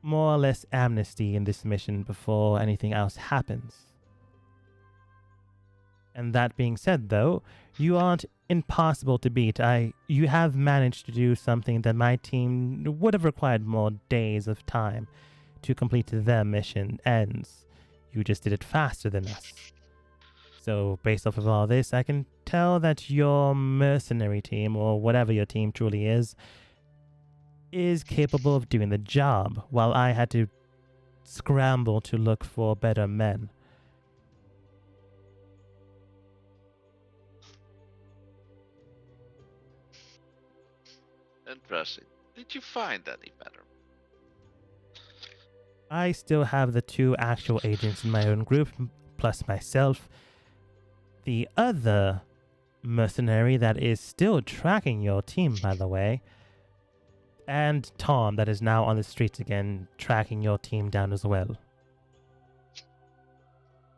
more or less amnesty in this mission before anything else happens. And that being said, though, you aren't impossible to beat. You have managed to do something that my team would have required more days of time to complete their mission ends. You just did it faster than us. So, based off of all this, I can tell that your mercenary team, or whatever your team truly is capable of doing the job, while I had to scramble to look for better men. Interesting. Did you find any better? I still have the 2 actual agents in my own group, plus myself. The other mercenary that is still tracking your team, by the way, and Tom, that is now on the streets again, tracking your team down as well.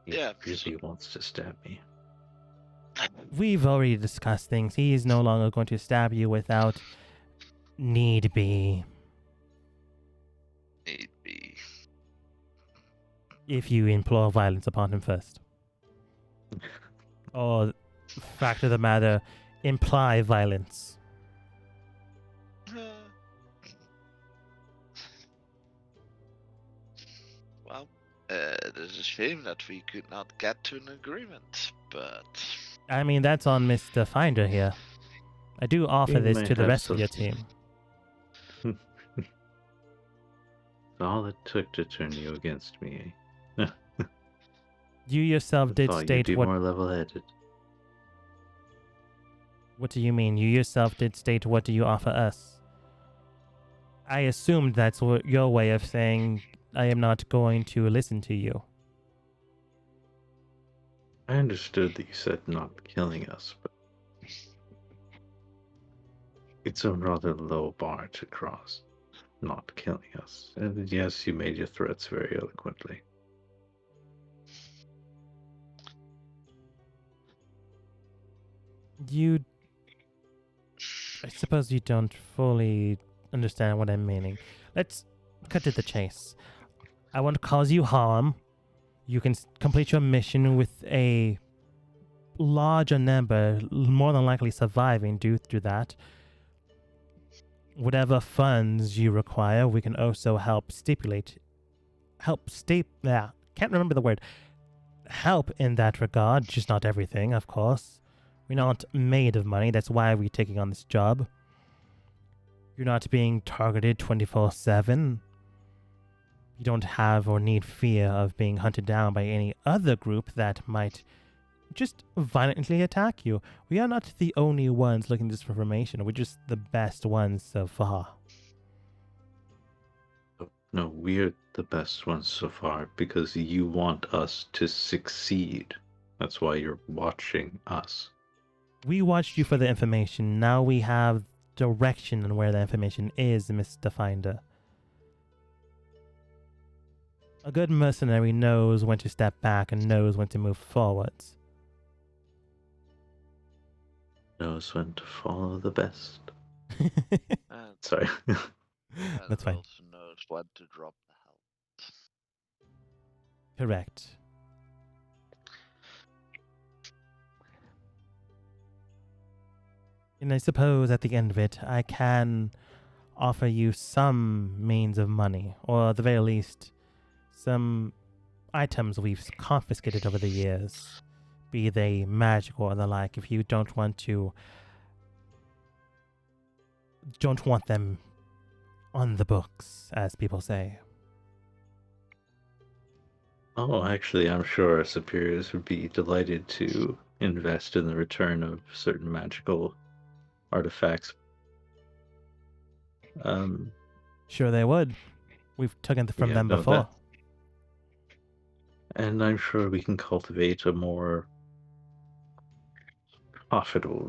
He Yeah, really wants to stab me. We've already discussed things. He is no longer going to stab you without need be. Need be. If you implore violence upon him first. Or, fact of the matter, imply violence. Well, it is a shame that we could not get to an agreement, but I mean, that's on Mr. Finder here. I do offer We this may to the have rest of your something. team. All it took to turn you against me. You yourself did Thought you'd state be what... more level-headed. What do you mean? You yourself did state what do you offer us? I assumed that's your way of saying I am not going to listen to you. I understood that you said not killing us, but it's a rather low bar to cross. Not killing us. And yes, you made your threats very eloquently. I suppose you don't fully understand what I'm meaning. Let's cut to the chase. I want to cause you harm. You can complete your mission with a larger number, more than likely surviving due to that. Whatever funds you require, we can also help can't remember the word. Help in that regard, just not everything, of course. We're not made of money, that's why we're taking on this job. You're not being targeted 24/7. You don't have or need fear of being hunted down by any other group that might just violently attack you. We are not the only ones looking this for information. We're just the best ones so far. No, we're the best ones so far because you want us to succeed. That's why you're watching us. We watched you for the information. Now we have direction on where the information is, Mr. Finder. A good mercenary knows when to step back and knows when to move forwards. Knows when to follow the best. and, Sorry. and That's fine. also knows when to drop the help. Correct. And I suppose at the end of it, I can offer you some means of money, or at the very least, some items we've confiscated over the years, be they magical or the like, if you don't want them on the books, as people say. Oh, actually, I'm sure our superiors would be delighted to invest in the return of certain magical artifacts. Sure they would. We've taken from them no, before. And I'm sure we can cultivate a more profitable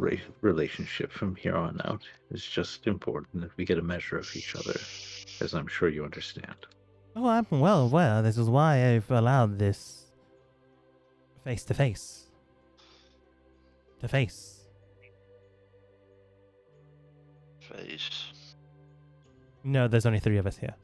relationship from here on out. It's just important that we get a measure of each other, as I'm sure you understand. Oh, I'm well aware. This is why I've allowed this face-to-face. To face. Face. No, there's only 3 of us here.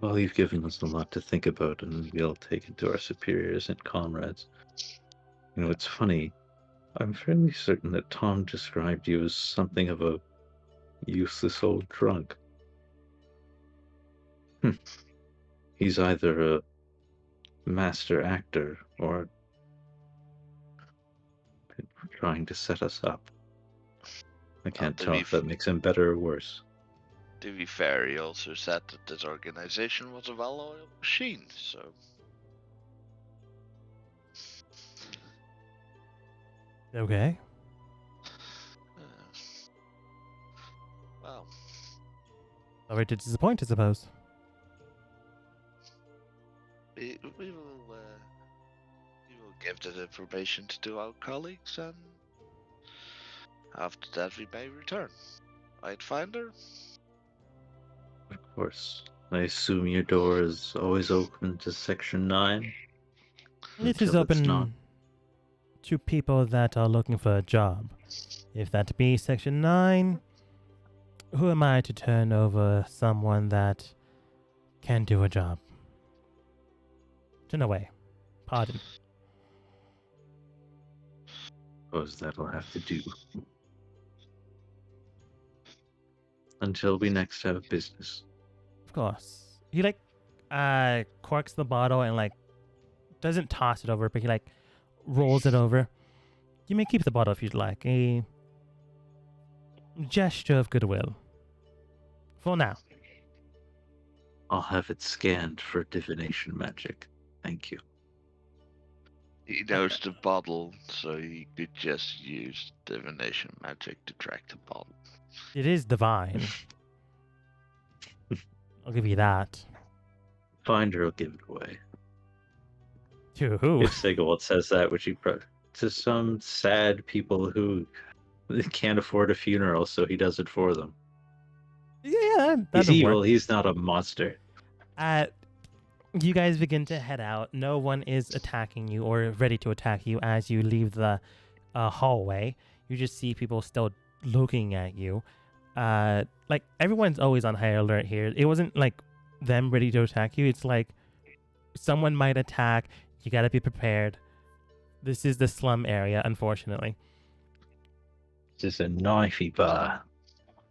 Well, you've given us a lot to think about, and we'll take it to our superiors and comrades. You know, it's funny. I'm fairly certain that Tom described you as something of a useless old drunk. He's either a master actor or trying to set us up. I can't to tell be if that makes him better or worse. To be fair, he also said that this organization was a well-oiled machine, so... Okay. Well, Sorry to disappoint, I suppose. we will give that information to our colleagues, and after that we may return. Right, Finder? Of course. I assume your door is always open to Section 9? It is Until it's not. open to people that are looking for a job. If that be Section 9, who am I to turn over someone that can do a job? Turn away. Pardon. Suppose that'll have to do. Until we next have business. Of course. He corks the bottle and doesn't toss it over, but he rolls it over. You may keep the bottle if you'd like. A gesture of goodwill. For now. I'll have it scanned for divination magic. Thank you. He knows the bottle, so he could just use divination magic to track the bottle. It is divine. I'll give you that. Finder will give it away. To who? If Sigurd says that, which he to some sad people who can't afford a funeral, so he does it for them. Yeah, He's that'll evil. work. He's not a monster. You guys begin to head out. No one is attacking you or ready to attack you as you leave the hallway. You just see people still looking at you. Everyone's always on high alert here. It wasn't like them ready to attack you. It's like someone might attack. You gotta be prepared. This is the slum area, unfortunately. This is a knifey bar.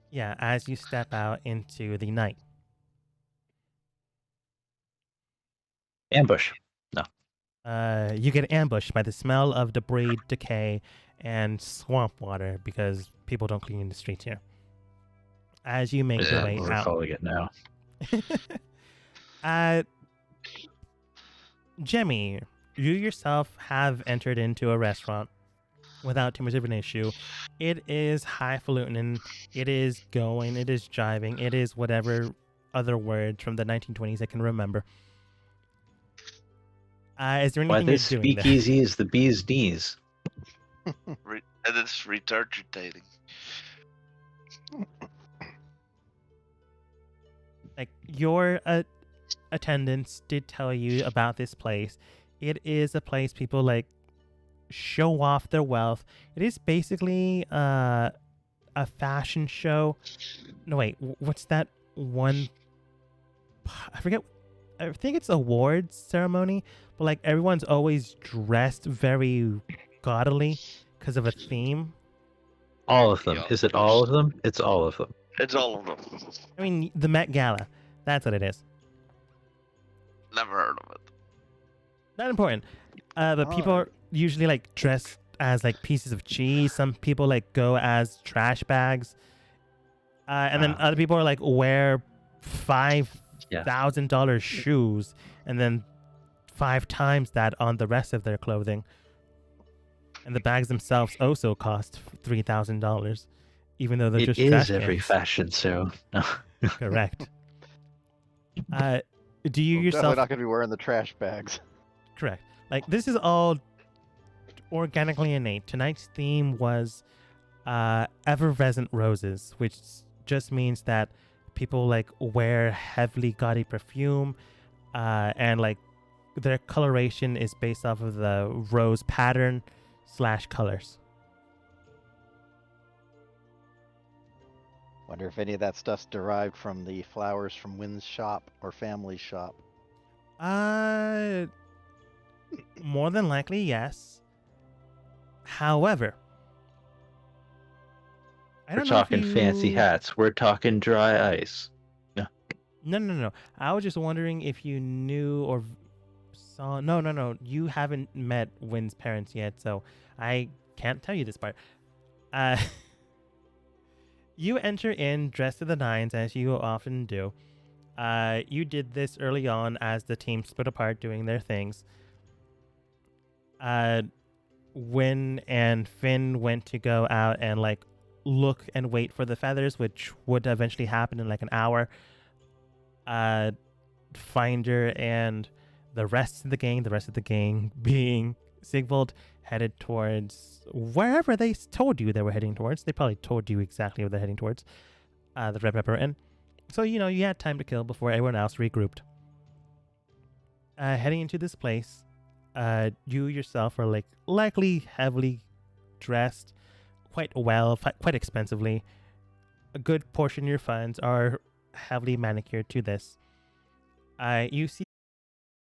Yeah, as you step out into the night. Ambush. No. You get ambushed by the smell of debris, decay, and swamp water because people don't clean the streets here. As you make your way We're out. calling it now. Jemmy, you yourself have entered into a restaurant without too much of an issue. It is highfalutin. It is going. It is jiving. It is whatever other words from the 1920s I can remember. Is there anything Why, you're this doing there? speakeasy is the bee's knees. And it's regurgitating. Your attendants did tell you about this place. It is a place people show off their wealth. It is basically a fashion show. No, wait, what's that one? I forget. I think it's awards ceremony, but everyone's always dressed very gaudily because of a theme. All of them. Yeah, Is it all of them? It's all of them. It's all of them. I mean, the Met Gala. That's what it is. Never heard of it. Not important. But people are usually dressed as pieces of cheese. Some people go as trash bags. And then other people are wear $5,000 shoes and then 5 times that on the rest of their clothing. And the bags themselves also cost $3,000, even though they're just trash It is every cans. fashion show. No. Correct. Do you We're yourself? definitely not going to be wearing the trash bags. Correct. This is all organically innate. Tonight's theme was effervescent roses, which just means that people wear heavily gaudy perfume, and their coloration is based off of the rose pattern / colors. Wonder if any of that stuff's derived from the flowers from Wynn's shop or family's shop. More than likely, yes. However, I We're don't know if talking fancy you- hats. We're talking dry ice. No. I was just wondering if you knew or So no. You haven't met Wynn's parents yet, so I can't tell you this part. Uh, you enter in dressed to the nines as you often do. You did this early on as the team split apart doing their things. Wynn and Finn went to go out and like look and wait for the feathers, which would eventually happen in like an hour. Finder and the rest of the gang being Sigvald, headed towards wherever they told you they were heading towards. They probably told you exactly what they're heading towards. The Red Pepper Inn. So, you know, you had time to kill before everyone else regrouped. Heading into this place, you yourself are like likely heavily dressed, quite well, quite expensively. A good portion of your funds are heavily manicured to this. You see